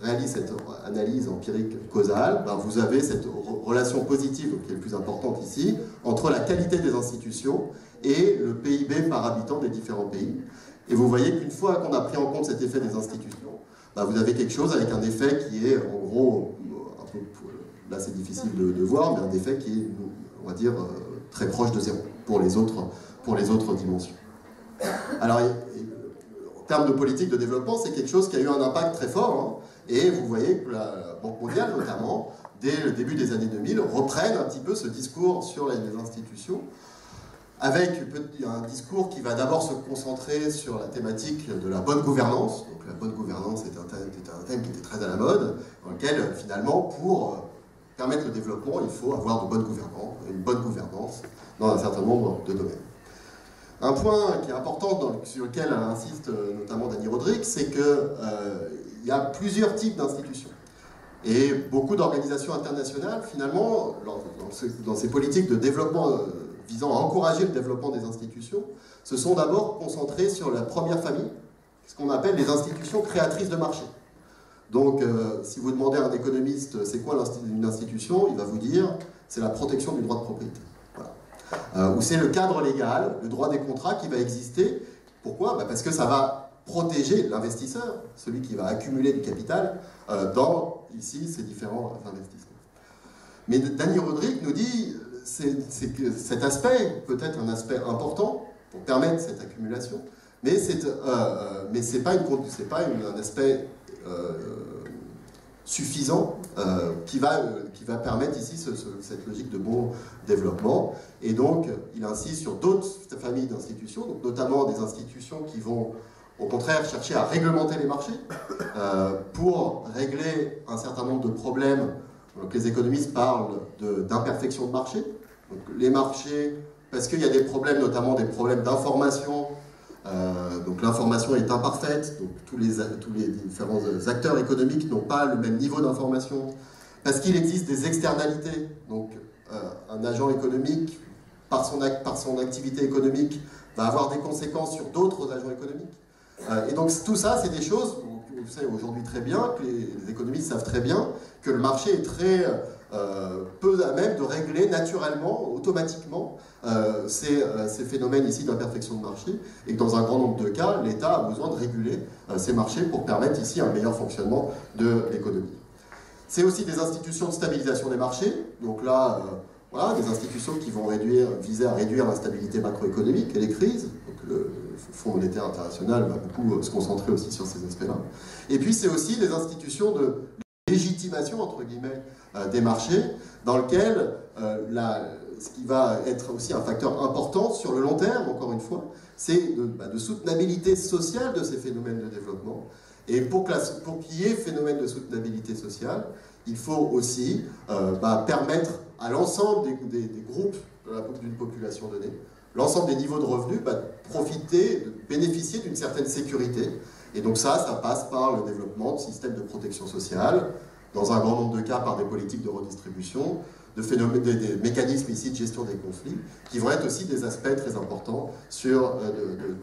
réalise cette analyse empirique causale, vous avez cette relation positive, qui est le plus importante ici, entre la qualité des institutions et le PIB par habitant des différents pays. Et vous voyez qu'une fois qu'on a pris en compte cet effet des institutions, vous avez quelque chose avec un effet qui est, en gros, un peu, là c'est difficile de voir, mais un effet qui est, on va dire, très proche de zéro pour les autres dimensions. Alors, en termes de politique de développement, c'est quelque chose qui a eu un impact très fort, et vous voyez que la Banque mondiale, notamment, dès le début des années 2000, reprennent un petit peu ce discours sur les institutions, avec un discours qui va d'abord se concentrer sur la thématique de la bonne gouvernance. Donc la bonne gouvernance était un thème qui était très à la mode, dans lequel finalement, pour permettre le développement, il faut avoir une bonne gouvernance dans un certain nombre de domaines. Un point qui est important, sur lequel insiste notamment Dani Roderick, c'est qu'il y a plusieurs types d'institutions. Et beaucoup d'organisations internationales, finalement, dans ces politiques de développement visant à encourager le développement des institutions, se sont d'abord concentrés sur la première famille, ce qu'on appelle les institutions créatrices de marché. Donc, si vous demandez à un économiste c'est quoi une institution, il va vous dire c'est la protection du droit de propriété. Voilà. Ou c'est le cadre légal, le droit des contrats qui va exister. Pourquoi? Parce que ça va protéger l'investisseur, celui qui va accumuler du capital, dans, ici, ces différents investissements. Mais Dani Roderick nous dit c'est que cet aspect, peut-être un aspect important pour permettre cette accumulation, Mais c'est pas un aspect suffisant qui va permettre ici cette logique de bon développement. Et donc, il insiste sur d'autres familles d'institutions, donc notamment des institutions qui vont au contraire chercher à réglementer les marchés pour régler un certain nombre de problèmes. Donc, les économistes parlent d'imperfection de marché. Donc, les marchés, parce qu'il y a des problèmes, notamment des problèmes d'information. Donc l'information est imparfaite, donc tous les différents acteurs économiques n'ont pas le même niveau d'information, parce qu'il existe des externalités. Donc un agent économique, par son activité économique, va avoir des conséquences sur d'autres agents économiques. Et donc tout ça, c'est des choses, vous savez aujourd'hui très bien, que les économistes savent très bien, que le marché est très peu à même de régler naturellement, automatiquement, ces phénomènes ici d'imperfection de marché, et que dans un grand nombre de cas, l'État a besoin de réguler ces marchés pour permettre ici un meilleur fonctionnement de l'économie. C'est aussi des institutions de stabilisation des marchés, donc là, voilà, des institutions qui vont viser à réduire l'instabilité macroéconomique et les crises. Donc le Fonds monétaire international va beaucoup se concentrer aussi sur ces aspects-là. Et puis c'est aussi des institutions de légitimation, entre guillemets, des marchés, dans lequel ce qui va être aussi un facteur important sur le long terme, encore une fois, c'est de soutenabilité sociale de ces phénomènes de développement. Et pour qu'il y ait phénomène de soutenabilité sociale, il faut aussi permettre à l'ensemble des groupes d'une population donnée, l'ensemble des niveaux de revenus, de profiter, de bénéficier d'une certaine sécurité. Et donc ça passe par le développement de systèmes de protection sociale, dans un grand nombre de cas par des politiques de redistribution, des mécanismes ici de gestion des conflits, qui vont être aussi des aspects très importants sur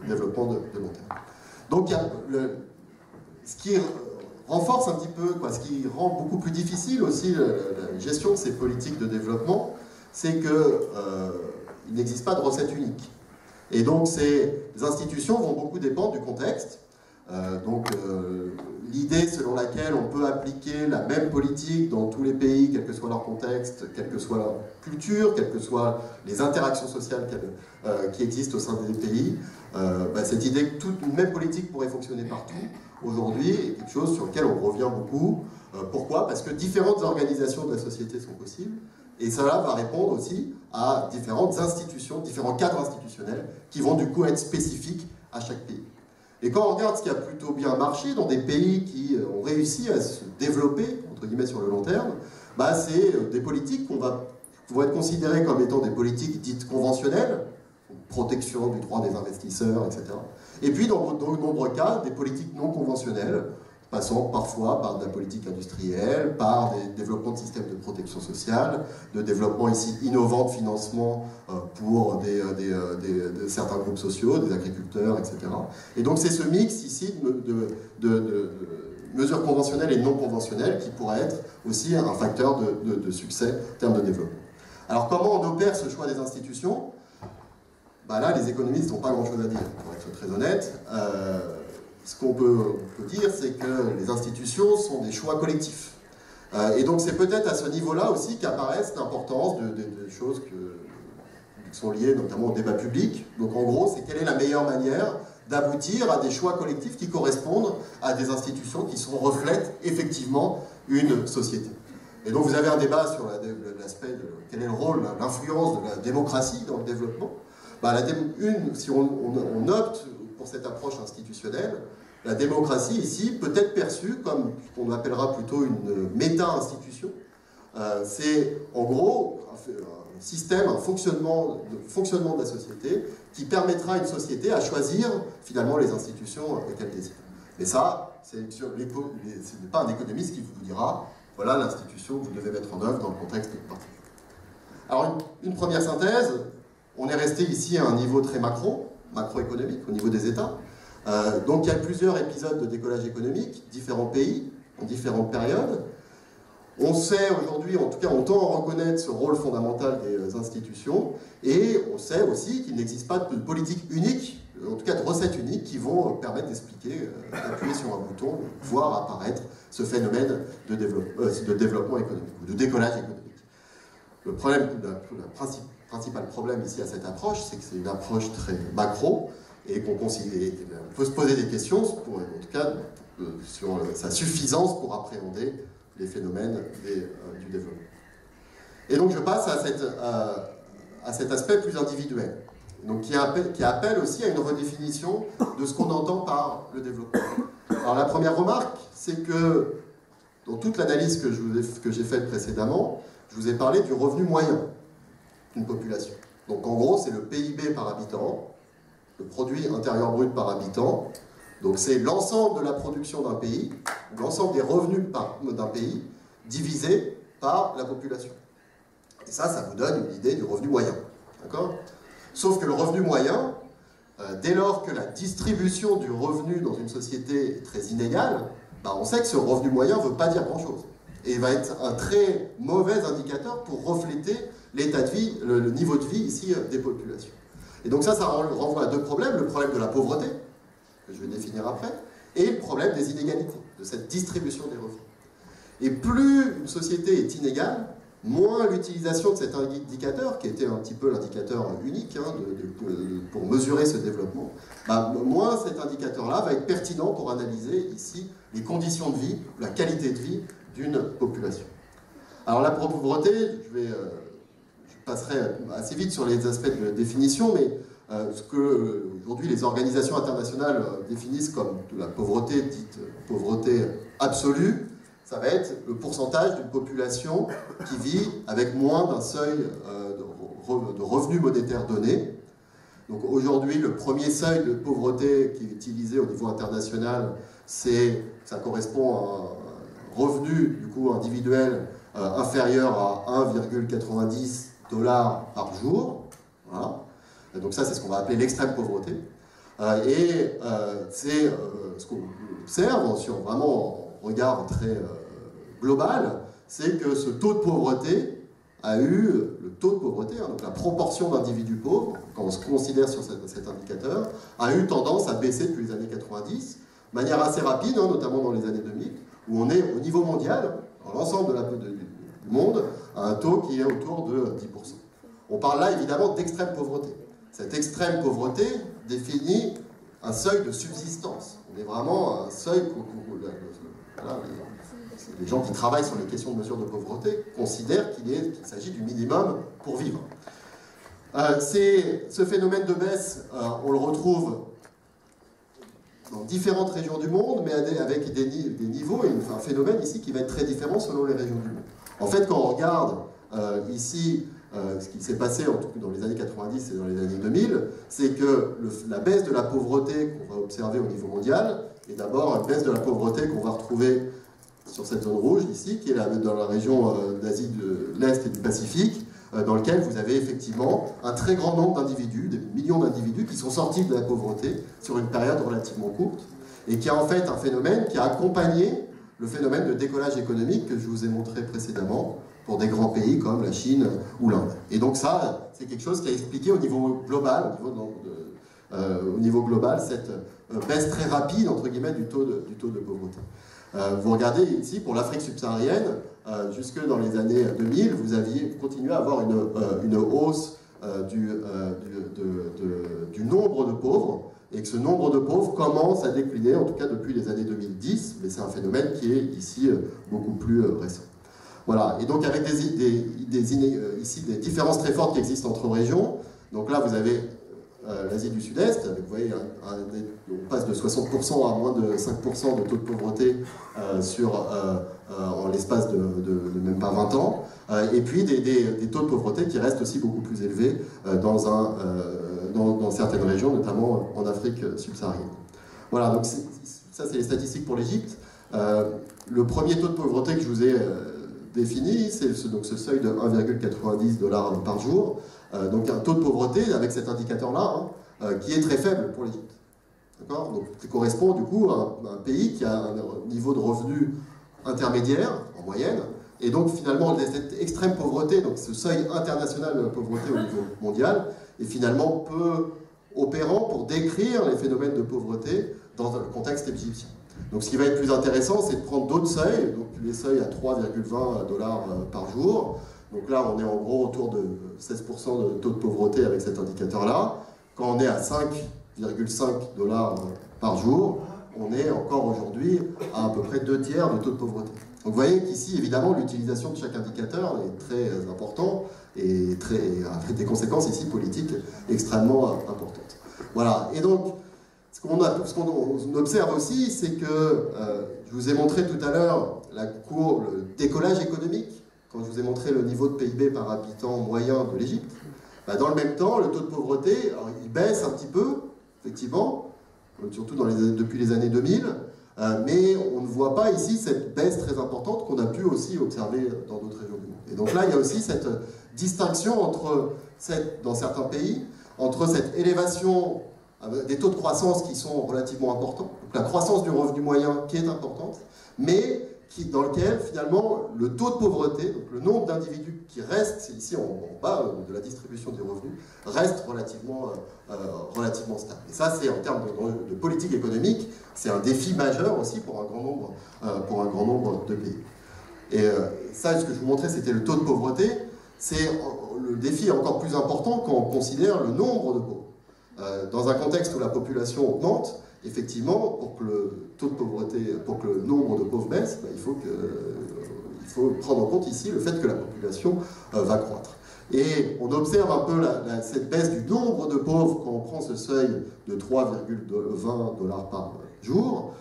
le développement de long terme. Donc ce qui renforce un petit peu, ce qui rend beaucoup plus difficile aussi la gestion de ces politiques de développement, c'est qu'il n'existe pas de recette unique. Et donc ces institutions vont beaucoup dépendre du contexte. L'idée selon laquelle on peut appliquer la même politique dans tous les pays, quel que soit leur contexte, quelle que soit leur culture, quelles que soient les interactions sociales qui existent au sein des pays, cette idée que une même politique pourrait fonctionner partout, aujourd'hui, est quelque chose sur lequel on revient beaucoup. Pourquoi? Parce que différentes organisations de la société sont possibles, et cela va répondre aussi à différentes institutions, différents cadres institutionnels, qui vont du coup être spécifiques à chaque pays. Et quand on regarde ce qui a plutôt bien marché dans des pays qui ont réussi à se développer, entre guillemets, sur le long terme, c'est des politiques qui vont être considérées comme étant des politiques dites conventionnelles, protection du droit des investisseurs, etc. Et puis, dans de nombreux cas, des politiques non conventionnelles, passant parfois par de la politique industrielle, par des développements de systèmes de protection sociale, de développement ici innovant de financement pour certains groupes sociaux, des agriculteurs, etc. Et donc c'est ce mix ici de mesures conventionnelles et non conventionnelles qui pourrait être aussi un facteur de succès en termes de développement. Alors comment on opère ce choix des institutions? Là, les économistes n'ont pas grand-chose à dire, pour être très honnête. Ce qu'on peut dire, c'est que les institutions sont des choix collectifs. Et donc c'est peut-être à ce niveau-là aussi qu'apparaissent l'importance de choses qui sont liées notamment au débat public. Donc en gros, c'est quelle est la meilleure manière d'aboutir à des choix collectifs qui correspondent à des institutions qui reflètent effectivement une société. Et donc vous avez un débat sur l'aspect de quel est le rôle, l'influence de la démocratie dans le développement. Si on opte pour cette approche institutionnelle, la démocratie ici peut être perçue comme ce qu'on appellera plutôt une méta-institution. C'est en gros un système, un fonctionnement de la société qui permettra à une société à choisir finalement les institutions qu'elle désire. Mais ça, ce n'est pas un économiste qui vous dira voilà l'institution que vous devez mettre en œuvre dans le contexte particulier. Alors une première synthèse, on est resté ici à un niveau très macroéconomique, au niveau des États. Donc il y a plusieurs épisodes de décollage économique, différents pays, en différentes périodes. On sait aujourd'hui, en tout cas on tend à reconnaître ce rôle fondamental des institutions, et on sait aussi qu'il n'existe pas de politique unique, en tout cas de recettes uniques qui vont permettre d'expliquer, d'appuyer sur un bouton, voir apparaître ce phénomène de développement économique, ou de décollage économique. Le problème, le principal problème ici à cette approche, c'est que c'est une approche très macro, et qu'on peut se poser des questions, en tout cas, sur sa suffisance pour appréhender les phénomènes du développement. Et donc je passe à cet aspect plus individuel, donc qui appelle aussi à une redéfinition de ce qu'on entend par le développement. Alors la première remarque, c'est que dans toute l'analyse que j'ai faite précédemment, je vous ai parlé du revenu moyen d'une population. Donc en gros, c'est le PIB par habitant, le produit intérieur brut par habitant. Donc c'est l'ensemble de la production d'un pays, l'ensemble des revenus d'un pays, divisé par la population. Et ça vous donne une idée du revenu moyen. D'accord ? Sauf que le revenu moyen, dès lors que la distribution du revenu dans une société est très inégale, on sait que ce revenu moyen ne veut pas dire grand-chose. Et il va être un très mauvais indicateur pour refléter l'état de vie, le niveau de vie ici des populations. Et donc ça renvoie à deux problèmes. Le problème de la pauvreté, que je vais définir après, et le problème des inégalités, de cette distribution des revenus. Et plus une société est inégale, moins l'utilisation de cet indicateur, qui était un petit peu l'indicateur unique pour mesurer ce développement, moins cet indicateur-là va être pertinent pour analyser ici les conditions de vie, la qualité de vie d'une population. Alors la pauvreté, je passerai assez vite sur les aspects de définition, mais ce que aujourd'hui les organisations internationales définissent comme de la pauvreté, dite pauvreté absolue, ça va être le pourcentage d'une population qui vit avec moins d'un seuil de revenu monétaire donné. Donc aujourd'hui, le premier seuil de pauvreté qui est utilisé au niveau international, ça correspond à un revenu du coup individuel inférieur à 1,90 $ par jour. Voilà. Donc ça, c'est ce qu'on va appeler l'extrême pauvreté. C'est ce qu'on observe sur vraiment un regard très global, c'est que ce taux de pauvreté le taux de pauvreté, donc la proportion d'individus pauvres, quand on se considère sur cet indicateur, a eu tendance à baisser depuis les années 90, de manière assez rapide, notamment dans les années 2000, où on est au niveau mondial, dans l'ensemble du monde, à un taux qui est autour de 10%. On parle là évidemment d'extrême pauvreté. Cette extrême pauvreté définit un seuil de subsistance. On est vraiment à un seuil les gens qui travaillent sur les questions de mesure de pauvreté considèrent qu'il s'agit du minimum pour vivre. Ce phénomène de baisse, on le retrouve dans différentes régions du monde, mais avec des niveaux et un phénomène ici qui va être très différent selon les régions du monde. En fait, quand on regarde ici ce qui s'est passé en tout cas dans les années 90 et dans les années 2000, c'est que la baisse de la pauvreté qu'on va observer au niveau mondial est d'abord une baisse de la pauvreté qu'on va retrouver sur cette zone rouge ici, qui est dans la région d'Asie de l'Est et du Pacifique, dans lequel vous avez effectivement un très grand nombre d'individus, des millions d'individus qui sont sortis de la pauvreté sur une période relativement courte, et qui a en fait un phénomène qui a accompagné le phénomène de décollage économique que je vous ai montré précédemment pour des grands pays comme la Chine ou l'Inde. Et donc ça, c'est quelque chose qui a expliqué au niveau global, cette baisse très rapide, entre guillemets, du taux de pauvreté. Vous regardez ici, pour l'Afrique subsaharienne, jusque dans les années 2000, vous aviez continué à avoir une hausse du nombre de pauvres, et que ce nombre de pauvres commence à décliner, en tout cas depuis les années 2010, mais c'est un phénomène qui est ici beaucoup plus récent. Voilà, et donc avec ici des différences très fortes qui existent entre régions. Donc là, vous avez l'Asie du Sud-Est, vous voyez, on passe de 60% à moins de 5% de taux de pauvreté en l'espace de même pas 20 ans, et puis des taux de pauvreté qui restent aussi beaucoup plus élevés dans certaines régions, notamment en Afrique subsaharienne. Voilà, donc ça c'est les statistiques pour l'Égypte. Le premier taux de pauvreté que je vous ai défini, c'est ce seuil de 1,90 $ par jour. Donc un taux de pauvreté avec cet indicateur-là, qui est très faible pour l'Égypte. D'accord ? Donc qui correspond du coup à un pays qui a un niveau de revenu intermédiaire, en moyenne, et donc finalement cette extrême pauvreté, donc ce seuil international de pauvreté au niveau mondial, est finalement peu opérant pour décrire les phénomènes de pauvreté dans le contexte égyptien. Donc ce qui va être plus intéressant, c'est de prendre d'autres seuils, donc les seuils à 3,20 $ par jour. Donc là, on est en gros autour de 16% de taux de pauvreté avec cet indicateur-là. Quand on est à 5 $2,5 par jour, on est encore aujourd'hui à peu près 2/3 du taux de pauvreté. Donc vous voyez qu'ici, évidemment, l'utilisation de chaque indicateur est très important et a des conséquences ici politiques extrêmement importantes. Voilà, et donc, ce qu'on observe aussi, c'est que, je vous ai montré tout à l'heure la courbe, le décollage économique, quand je vous ai montré le niveau de PIB par habitant moyen de l'Égypte. Bah, dans le même temps, le taux de pauvreté, alors, il baisse un petit peu, effectivement, surtout depuis les années 2000, mais on ne voit pas ici cette baisse très importante qu'on a pu aussi observer dans d'autres régions du monde. Et donc là, il y a aussi cette distinction dans certains pays, entre cette élévation des taux de croissance qui sont relativement importants, donc la croissance du revenu moyen qui est importante, mais dans lequel finalement le taux de pauvreté, donc le nombre d'individus qui restent, c'est ici en bas de la distribution des revenus, reste relativement stable. Et ça, c'est en termes de politique économique, c'est un défi majeur aussi pour un grand nombre de pays. Et ça, ce que je vous montrais, c'était le taux de pauvreté. Le défi est encore plus important quand on considère le nombre de pauvres. Dans un contexte où la population augmente, effectivement, pour que le taux de pauvreté, pour que le nombre de pauvres baisse, il faut prendre en compte ici le fait que la population va croître. Et on observe un peu cette baisse du nombre de pauvres quand on prend ce seuil de 3,20 $ par jour.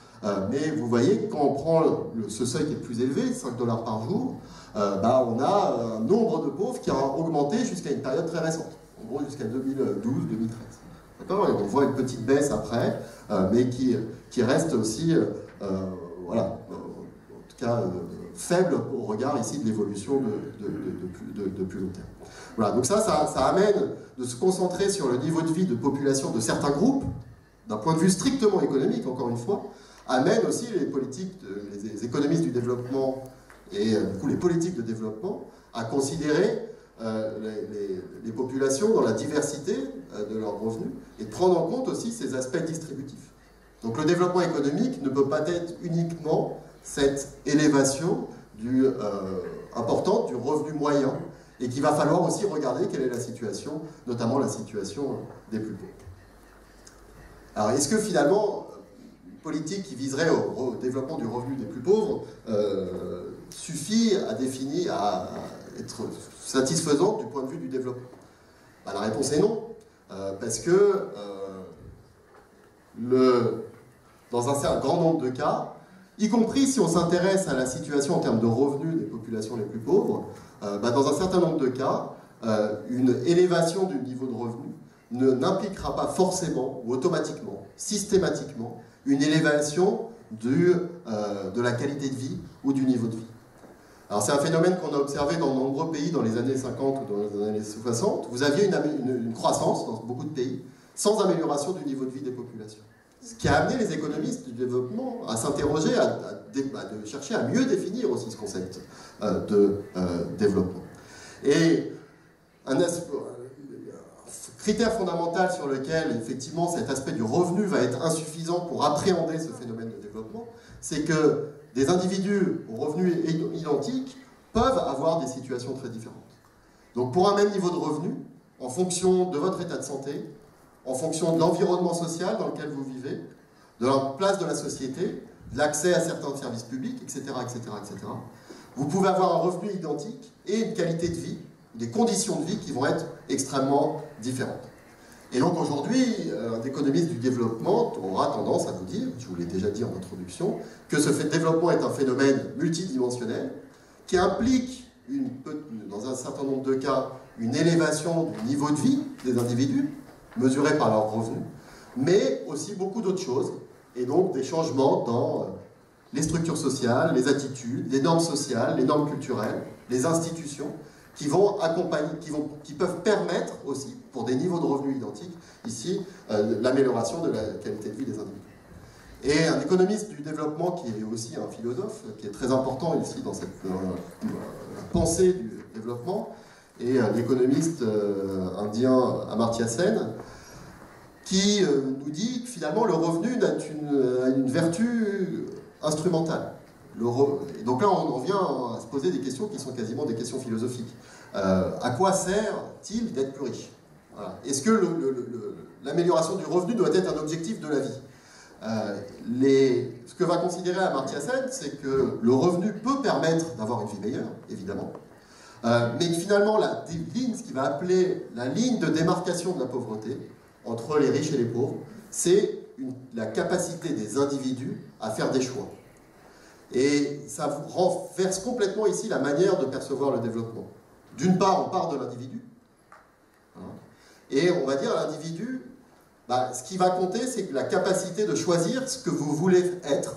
Mais vous voyez, quand on prend ce seuil qui est plus élevé, 5 $ par jour, on a un nombre de pauvres qui a augmenté jusqu'à une période très récente, en gros jusqu'à 2012-2013. D'accord ? Et on voit une petite baisse après, mais qui reste aussi, voilà, en tout cas faible au regard ici de l'évolution de plus long terme. Voilà, donc ça amène de se concentrer sur le niveau de vie de population de certains groupes, d'un point de vue strictement économique, encore une fois, amène aussi les économistes du développement et du coup les politiques de développement à considérer les populations dans la diversité de leurs revenus et de prendre en compte aussi ces aspects distributifs. Donc le développement économique ne peut pas être uniquement cette élévation importante du revenu moyen et qu'il va falloir aussi regarder quelle est la situation, notamment la situation des plus pauvres. Alors est-ce que finalement une politique qui viserait au développement du revenu des plus pauvres suffit à être satisfaisante du point de vue du développement? La réponse est non, parce que dans un grand nombre de cas, y compris si on s'intéresse à la situation en termes de revenus des populations les plus pauvres, dans un certain nombre de cas, une élévation du niveau de revenu n'impliquera pas forcément ou automatiquement, systématiquement, une élévation de la qualité de vie ou du niveau de vie. Alors c'est un phénomène qu'on a observé dans de nombreux pays dans les années 50 ou dans les années 60. Vous aviez une croissance dans beaucoup de pays sans amélioration du niveau de vie des populations. Ce qui a amené les économistes du développement à s'interroger, de chercher à mieux définir aussi ce concept de développement. Et un critère fondamental sur lequel effectivement cet aspect du revenu va être insuffisant pour appréhender ce phénomène de développement, c'est que des individus aux revenus identiques peuvent avoir des situations très différentes. Donc pour un même niveau de revenu, en fonction de votre état de santé, en fonction de l'environnement social dans lequel vous vivez, de la place de la société, de l'accès à certains services publics, etc., etc., etc., vous pouvez avoir un revenu identique et une qualité de vie, des conditions de vie qui vont être extrêmement différentes. Et donc aujourd'hui, un économiste du développement aura tendance à vous dire, je vous l'ai déjà dit en introduction, que ce développement est un phénomène multidimensionnel qui implique, dans un certain nombre de cas, une élévation du niveau de vie des individus, mesurés par leurs revenus, mais aussi beaucoup d'autres choses, et donc des changements dans les structures sociales, les attitudes, les normes sociales, les normes culturelles, les institutions, qui vont accompagner, qui peuvent permettre aussi, pour des niveaux de revenus identiques, ici, l'amélioration de la qualité de vie des individus. Et un économiste du développement qui est aussi un philosophe, qui est très important ici dans la pensée du développement, et l'économiste indien Amartya Sen, qui nous dit que finalement le revenu a une vertu instrumentale. Et donc là, on vient à se poser des questions qui sont quasiment des questions philosophiques. À quoi sert-il d'être plus riche? Voilà. Est-ce que l'amélioration du revenu doit être un objectif de la vie. Ce que va considérer Amartya Sen, c'est que le revenu peut permettre d'avoir une vie meilleure, évidemment, mais que finalement, ce qu'il va appeler la ligne de démarcation de la pauvreté entre les riches et les pauvres, c'est la capacité des individus à faire des choix. Et ça renverse complètement ici la manière de percevoir le développement. D'une part, on part de l'individu, et on va dire à l'individu, ce qui va compter, c'est la capacité de choisir ce que vous voulez être,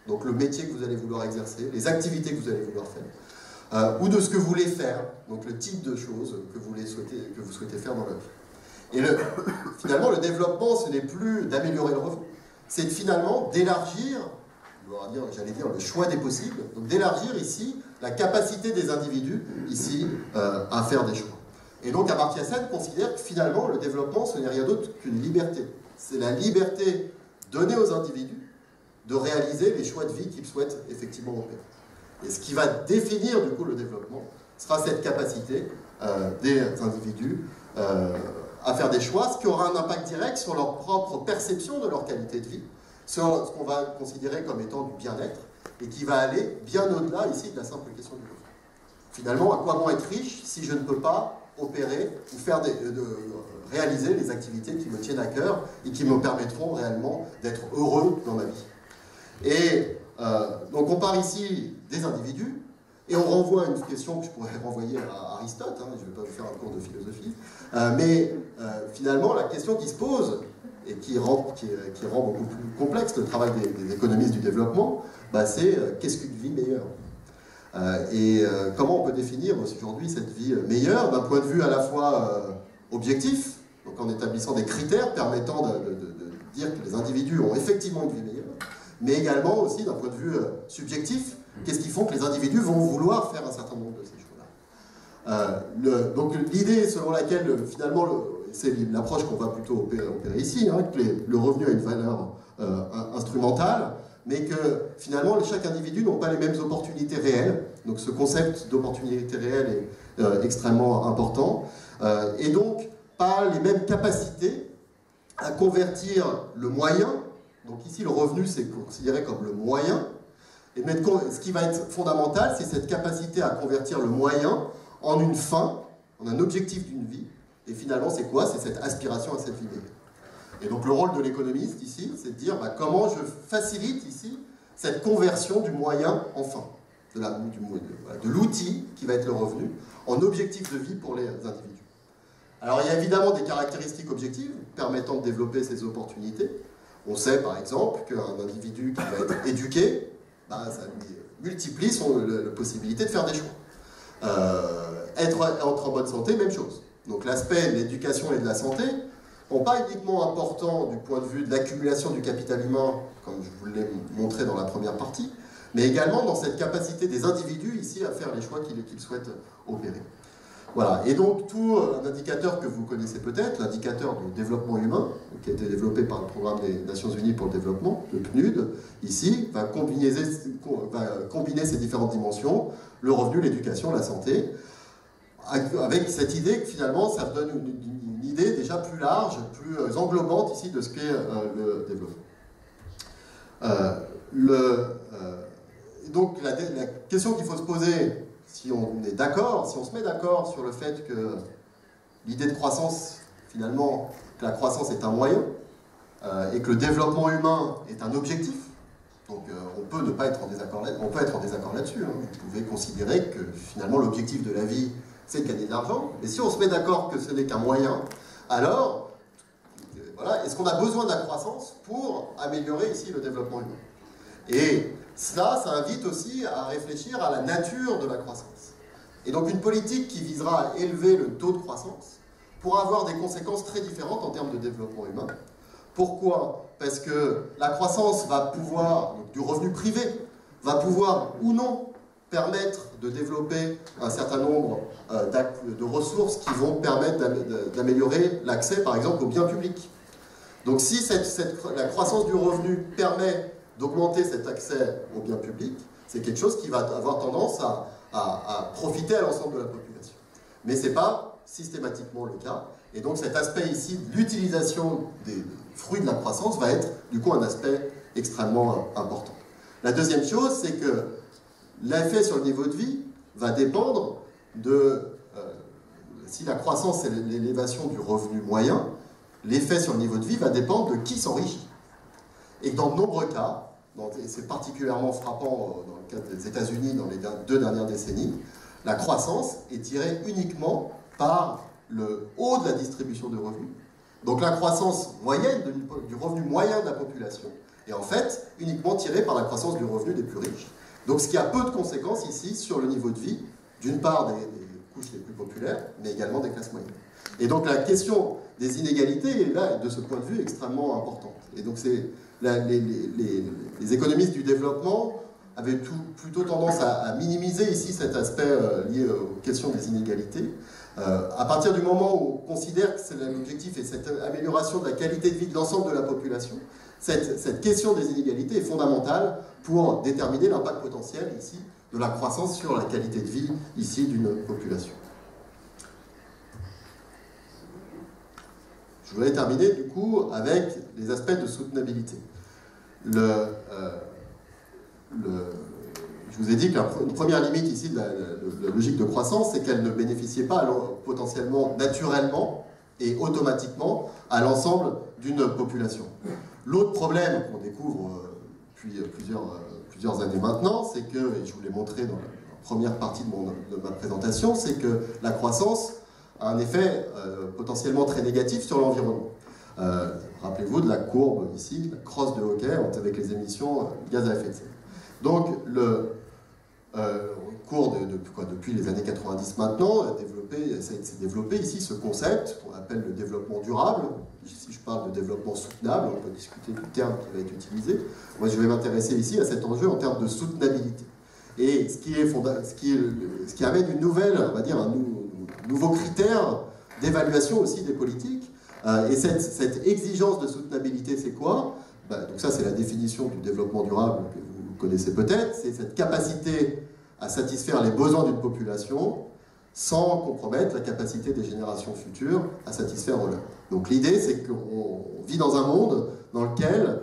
donc le métier que vous allez vouloir exercer, les activités que vous allez vouloir faire, ou de ce que vous voulez faire, donc le type de choses que vous souhaitez faire dans la vie. Et finalement, le développement, ce n'est plus d'améliorer le revenu, c'est finalement d'élargir, j'allais dire, le choix des possibles, donc d'élargir ici la capacité des individus ici à faire des choix. Et donc Amartya Sen considère que finalement le développement ce n'est rien d'autre qu'une liberté. C'est la liberté donnée aux individus de réaliser les choix de vie qu'ils souhaitent effectivement opérer. Et ce qui va définir du coup le développement sera cette capacité des individus à faire des choix, ce qui aura un impact direct sur leur propre perception de leur qualité de vie, sur ce qu'on va considérer comme étant du bien-être, et qui va aller bien au-delà ici de la simple question du revenu. Finalement, à quoi bon être riche si je ne peux pas opérer ou réaliser les activités qui me tiennent à cœur et qui me permettront réellement d'être heureux dans ma vie. Et donc on part ici des individus et on renvoie à une question que je pourrais renvoyer à Aristote, je ne vais pas vous faire un cours de philosophie, mais finalement la question qui se pose et qui rend beaucoup plus complexe le travail des économistes du développement, c'est qu'est-ce qu'une vie meilleure ? Comment on peut définir aujourd'hui cette vie meilleure d'un point de vue à la fois objectif, donc en établissant des critères permettant de dire que les individus ont effectivement une vie meilleure, mais également aussi d'un point de vue subjectif, qu'est-ce qui font que les individus vont vouloir faire un certain nombre de ces choix-là. Donc l'idée selon laquelle finalement, c'est l'approche qu'on va plutôt opérer ici, que le revenu a une valeur instrumentale, mais que finalement chaque individu n'a pas les mêmes opportunités réelles. Donc ce concept d'opportunité réelle est extrêmement important. Et donc pas les mêmes capacités à convertir le moyen, donc ici le revenu c'est considéré comme le moyen, et ce qui va être fondamental c'est cette capacité à convertir le moyen en une fin, en un objectif d'une vie, et finalement c'est quoi? C'est cette aspiration à cette vie meilleure. Et donc le rôle de l'économiste ici, c'est de dire comment je facilite ici cette conversion du moyen en fin, de l'outil qui va être le revenu, en objectif de vie pour les individus. Alors il y a évidemment des caractéristiques objectives permettant de développer ces opportunités. On sait par exemple qu'un individu qui va être éduqué, ça lui multiplie la possibilité de faire des choix. Être en bonne santé, même chose. Donc l'aspect de l'éducation et de la santé, pas uniquement important du point de vue de l'accumulation du capital humain, comme je vous l'ai montré dans la première partie, mais également dans cette capacité des individus ici à faire les choix qu'ils souhaitent opérer. Voilà, et donc tout un indicateur que vous connaissez peut-être, l'indicateur du développement humain, qui a été développé par le Programme des Nations Unies pour le développement, le PNUD, ici, va combiner ces différentes dimensions, le revenu, l'éducation, la santé, avec cette idée que finalement ça donne une idée déjà plus large, plus englobante ici de ce qu'est le développement. Donc la question qu'il faut se poser, si on est d'accord, si on se met d'accord sur le fait que l'idée de croissance, finalement, que la croissance est un moyen, et que le développement humain est un objectif, donc on peut ne pas être en désaccord là-dessus, on peut être en désaccord là-dessus, Vous pouvez considérer que finalement l'objectif de la vie c'est de gagner de l'argent, mais si on se met d'accord que ce n'est qu'un moyen, alors, voilà, est-ce qu'on a besoin de la croissance pour améliorer ici le développement humain? Et cela, ça invite aussi à réfléchir à la nature de la croissance. Et donc une politique qui visera à élever le taux de croissance pourra avoir des conséquences très différentes en termes de développement humain. Pourquoi? Parce que la croissance va pouvoir, donc du revenu privé, va pouvoir ou non permettre de développer un certain nombre de ressources qui vont permettre d'améliorer l'accès, par exemple, aux biens publics. Donc si la croissance du revenu permet d'augmenter cet accès aux biens publics, c'est quelque chose qui va avoir tendance à profiter à l'ensemble de la population. Mais ce n'est pas systématiquement le cas. Et donc cet aspect ici, l'utilisation des fruits de la croissance va être du coup un aspect extrêmement important. La deuxième chose, c'est que l'effet sur le niveau de vie va dépendre de, si la croissance c'est l'élévation du revenu moyen, l'effet sur le niveau de vie va dépendre de qui s'enrichit. Et dans de nombreux cas, et c'est particulièrement frappant dans le cas des États-Unis dans les 2 dernières décennies, la croissance est tirée uniquement par le haut de la distribution de revenus. Donc la croissance moyenne du revenu moyen de la population est en fait uniquement tirée par la croissance du revenu des plus riches. Donc ce qui a peu de conséquences ici sur le niveau de vie, d'une part des couches les plus populaires, mais également des classes moyennes. Et donc la question des inégalités est là, de ce point de vue, extrêmement importante. Et donc les économistes du développement avaient plutôt tendance à minimiser ici cet aspect lié aux questions des inégalités. À partir du moment où on considère que l'objectif est cette amélioration de la qualité de vie de l'ensemble de la population, cette question des inégalités est fondamentale pour déterminer l'impact potentiel ici de la croissance sur la qualité de vie ici d'une population. Je voudrais terminer du coup avec les aspects de soutenabilité. Je vous ai dit que la première limite ici de la logique de croissance, c'est qu'elle ne bénéficiait pas potentiellement, naturellement et automatiquement à l'ensemble d'une population. L'autre problème qu'on découvre depuis plusieurs années maintenant, c'est que, et je vous l'ai montré dans la première partie de ma présentation, c'est que la croissance a un effet potentiellement très négatif sur l'environnement. Rappelez-vous de la courbe ici, la crosse de Hawkey avec les émissions de gaz à effet de serre. Donc, depuis les années 90 maintenant, s'est développé ici ce concept qu'on appelle le développement durable. Ici, je parle de développement soutenable, on peut discuter du terme qui va être utilisé. Moi, je vais m'intéresser ici à cet enjeu en termes de soutenabilité. Et ce qui amène une nouvelle, on va dire, un nouveau critère d'évaluation aussi des politiques. Et cette exigence de soutenabilité, c'est quoi? Donc ça, c'est la définition du développement durable que vous connaissez peut-être. C'est cette capacité à satisfaire les besoins d'une population sans compromettre la capacité des générations futures à satisfaire leurs. Donc l'idée, c'est qu'on vit dans un monde dans lequel,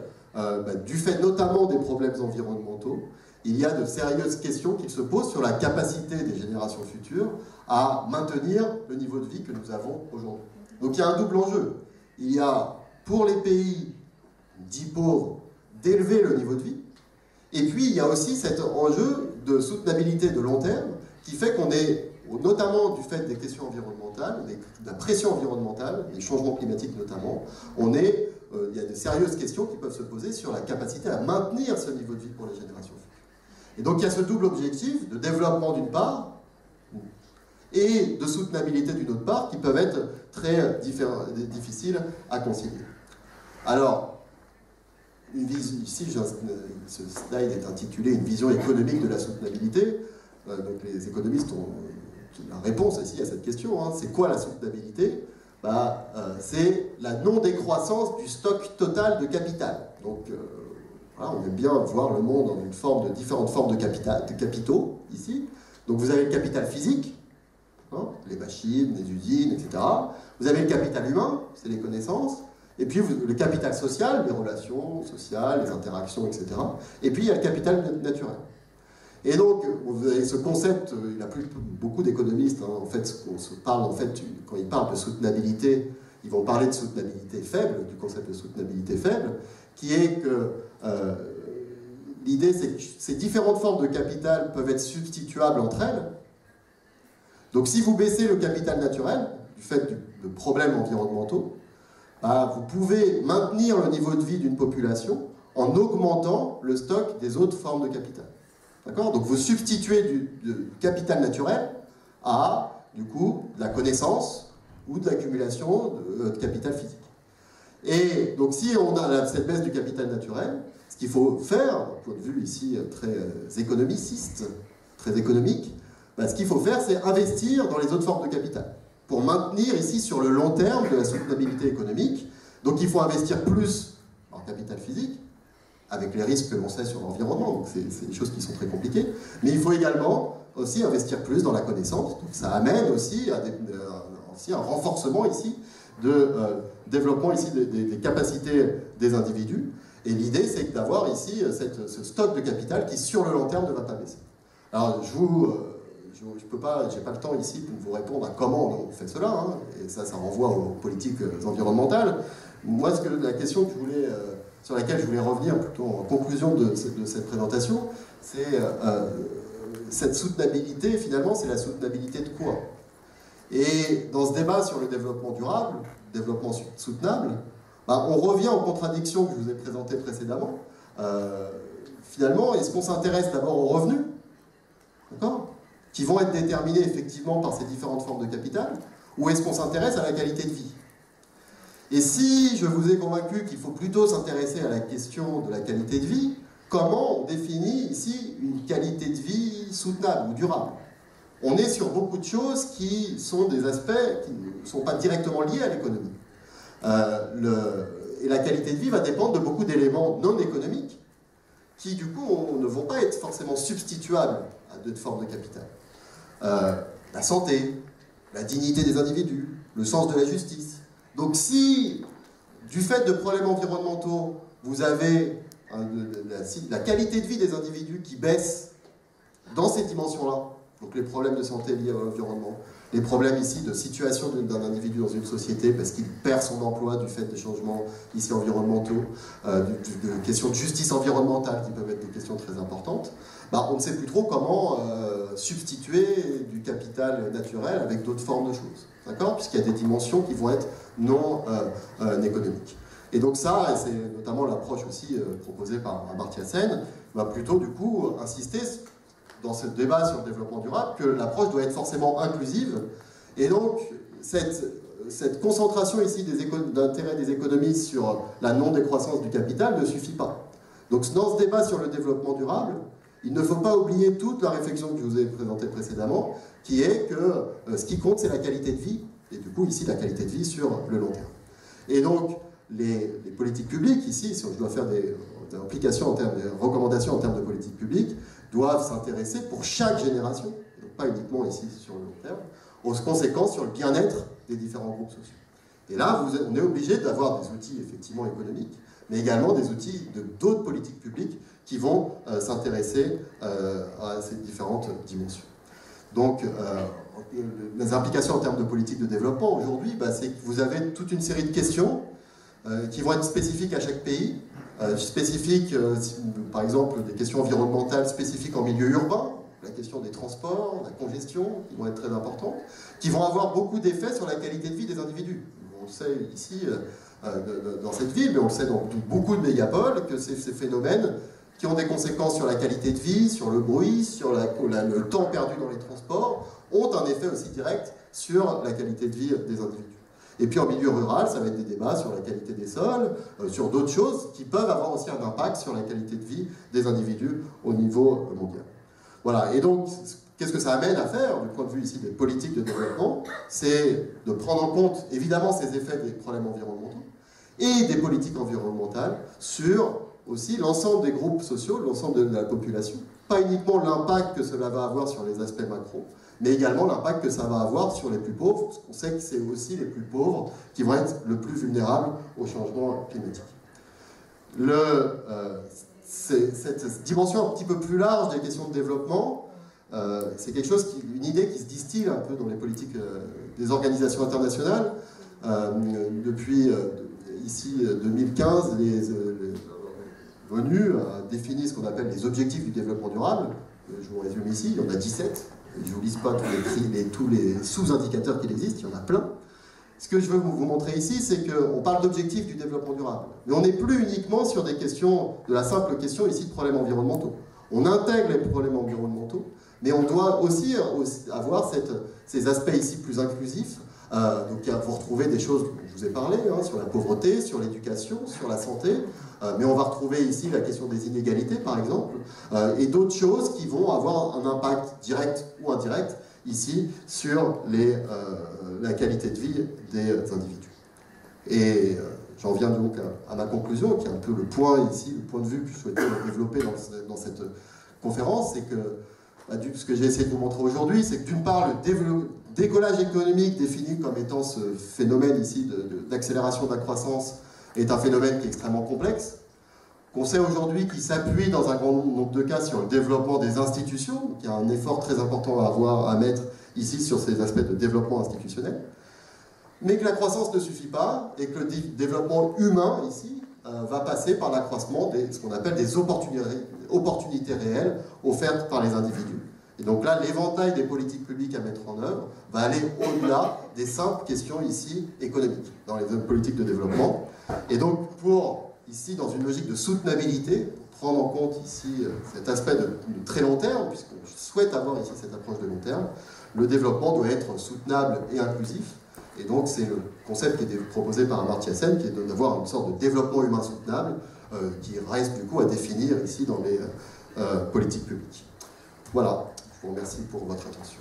du fait notamment des problèmes environnementaux, il y a de sérieuses questions qui se posent sur la capacité des générations futures à maintenir le niveau de vie que nous avons aujourd'hui. Donc il y a un double enjeu. Il y a, pour les pays dits pauvres, d'élever le niveau de vie. Et puis il y a aussi cet enjeu de soutenabilité de long terme qui fait qu'on est, notamment du fait des questions environnementales, de la pression environnementale, des changements climatiques notamment, il y a de sérieuses questions qui peuvent se poser sur la capacité à maintenir ce niveau de vie pour les générations futures. Et donc il y a ce double objectif de développement d'une part et de soutenabilité d'une autre part qui peuvent être très difficiles à concilier. Alors, ici, ce slide est intitulé « Une vision économique de la soutenabilité ». Donc les économistes ont la réponse ici à cette question. Hein. C'est quoi la soutenabilité? C'est la non-décroissance du stock total de capital. Donc, voilà, on aime bien voir le monde en une forme de différentes formes de capitaux, ici. Donc vous avez le capital physique, hein, les machines, les usines, etc. Vous avez le capital humain, c'est les connaissances. Et puis le capital social, les relations sociales, les interactions, etc. Et puis il y a le capital naturel. Et donc, vous avez ce concept, il n'y a plus beaucoup d'économistes, hein, en fait, quand ils parlent de soutenabilité, ils vont parler de soutenabilité faible, du concept de soutenabilité faible, qui est que l'idée, c'est que ces différentes formes de capital peuvent être substituables entre elles. Donc si vous baissez le capital naturel, du fait de problèmes environnementaux, vous pouvez maintenir le niveau de vie d'une population en augmentant le stock des autres formes de capital. D'accord? Donc vous substituez du capital naturel à, du coup, de la connaissance ou de l'accumulation de capital physique. Et donc si on a cette baisse du capital naturel, ce qu'il faut faire, d'un point de vue ici très économiciste, très économique, ce qu'il faut faire, c'est investir dans les autres formes de capital, pour maintenir ici sur le long terme de la soutenabilité économique. Donc il faut investir plus en capital physique, avec les risques que l'on sait sur l'environnement, donc c'est des choses qui sont très compliquées, mais il faut également aussi investir plus dans la connaissance, donc ça amène aussi à un renforcement ici de développement ici des capacités des individus. Et l'idée, c'est d'avoir ici ce stock de capital qui, sur le long terme, ne va pas baisser. Alors, je peux pas, j'ai pas le temps ici pour vous répondre à comment on fait cela, hein, et ça renvoie aux politiques environnementales. Moi, la question que sur laquelle je voulais revenir plutôt en conclusion de cette présentation, c'est cette soutenabilité, finalement, c'est la soutenabilité de quoi? Et dans ce débat sur le développement durable, développement soutenable, on revient aux contradictions que je vous ai présentées précédemment. Finalement, est-ce qu'on s'intéresse d'abord aux revenus, d'accord, qui vont être déterminés effectivement par ces différentes formes de capital, ou est-ce qu'on s'intéresse à la qualité de vie? Et si je vous ai convaincu qu'il faut plutôt s'intéresser à la question de la qualité de vie, comment on définit ici une qualité de vie soutenable ou durable? On est sur beaucoup de choses qui sont des aspects qui ne sont pas directement liés à l'économie. Et la qualité de vie va dépendre de beaucoup d'éléments non économiques qui, du coup, ne vont pas être forcément substituables à d'autres formes de capital. La santé, la dignité des individus, le sens de la justice. Donc si, du fait de problèmes environnementaux, vous avez la qualité de vie des individus qui baisse dans ces dimensions-là, donc les problèmes de santé liés à l'environnement, les problèmes ici de situation d'un individu dans une société parce qu'il perd son emploi du fait des changements ici environnementaux, de questions de justice environnementale qui peuvent être des questions très importantes, on ne sait plus trop comment substituer du capital naturel avec d'autres formes de choses, d'accord, puisqu'il y a des dimensions qui vont être non économiques. Et donc ça, et c'est notamment l'approche aussi proposée par Amartya Sen, va plutôt du coup insister dans ce débat sur le développement durable que l'approche doit être forcément inclusive. Et donc cette concentration ici d'intérêt des économies sur la non-décroissance du capital ne suffit pas. Donc dans ce débat sur le développement durable, il ne faut pas oublier toute la réflexion que je vous ai présentée précédemment, qui est que ce qui compte, c'est la qualité de vie, et du coup ici la qualité de vie sur le long terme. Et donc les politiques publiques, ici, si je dois faire des implications en termes de recommandations en termes de politique publique, doivent s'intéresser pour chaque génération, donc pas uniquement ici sur le long terme, aux conséquences sur le bien-être des différents groupes sociaux. Et là, on est obligé d'avoir des outils effectivement économiques, mais également des outils d'autres politiques publiques qui vont s'intéresser à ces différentes dimensions. Donc, les implications en termes de politique de développement aujourd'hui, c'est que vous avez toute une série de questions qui vont être spécifiques à chaque pays, spécifiques, par exemple, des questions environnementales spécifiques en milieu urbain, la question des transports, la congestion, qui vont être très importantes, qui vont avoir beaucoup d'effets sur la qualité de vie des individus. On le sait ici, dans cette ville, mais on le sait dans beaucoup de mégapoles, que ces phénomènes qui ont des conséquences sur la qualité de vie, sur le bruit, sur le temps perdu dans les transports, ont un effet aussi direct sur la qualité de vie des individus. Et puis en milieu rural, ça va être des débats sur la qualité des sols, sur d'autres choses qui peuvent avoir aussi un impact sur la qualité de vie des individus au niveau mondial. Voilà, et donc, qu'est-ce que ça amène à faire, du point de vue ici des politiques de développement? C'est de prendre en compte, évidemment, ces effets des problèmes environnementaux et des politiques environnementales sur aussi l'ensemble des groupes sociaux, l'ensemble de la population. Pas uniquement l'impact que cela va avoir sur les aspects macro, mais également l'impact que ça va avoir sur les plus pauvres, parce qu'on sait que c'est aussi les plus pauvres qui vont être le plus vulnérables au changement climatique. Cette dimension un petit peu plus large des questions de développement, c'est quelque chose, une idée qui se distille un peu dans les politiques des organisations internationales. Depuis ici 2015, l'ONU a défini ce qu'on appelle les objectifs du développement durable. Je vous résume ici, il y en a 17. Je ne vous liste pas tous les sous-indicateurs qu'il existe, il y en a plein. Ce que je veux vous montrer ici, c'est qu'on parle d'objectifs du développement durable. Mais on n'est plus uniquement sur des questions, de la simple question ici de problèmes environnementaux. On intègre les problèmes environnementaux, mais on doit aussi avoir ces aspects ici plus inclusifs. Donc vous retrouvez des choses dont je vous ai parlé, sur la pauvreté, sur l'éducation, sur la santé, mais on va retrouver ici la question des inégalités par exemple, et d'autres choses qui vont avoir un impact direct ou indirect ici sur la qualité de vie des individus. Et j'en viens donc à ma conclusion, qui est un peu le point ici, le point de vue que je souhaitais développer dans cette conférence, c'est que ce que j'ai essayé de vous montrer aujourd'hui, c'est que d'une part, décollage économique défini comme étant ce phénomène ici d'accélération de la croissance est un phénomène qui est extrêmement complexe, qu'on sait aujourd'hui qu'il s'appuie dans un grand nombre de cas sur le développement des institutions, qu'il y a un effort très important à mettre ici sur ces aspects de développement institutionnel, mais que la croissance ne suffit pas et que le développement humain ici va passer par l'accroissement de ce qu'on appelle des opportunités réelles offertes par les individus. Et donc là, l'éventail des politiques publiques à mettre en œuvre va aller au-delà des simples questions ici économiques dans les politiques de développement. Et donc pour, ici, dans une logique de soutenabilité, prendre en compte ici cet aspect de très long terme, puisqu'on souhaite avoir ici cette approche de long terme, le développement doit être soutenable et inclusif. Et donc c'est le concept qui était proposé par Amartya Sen, qui est d'avoir une sorte de développement humain soutenable, qui reste du coup à définir ici dans les politiques publiques. Voilà, je vous remercie pour votre attention.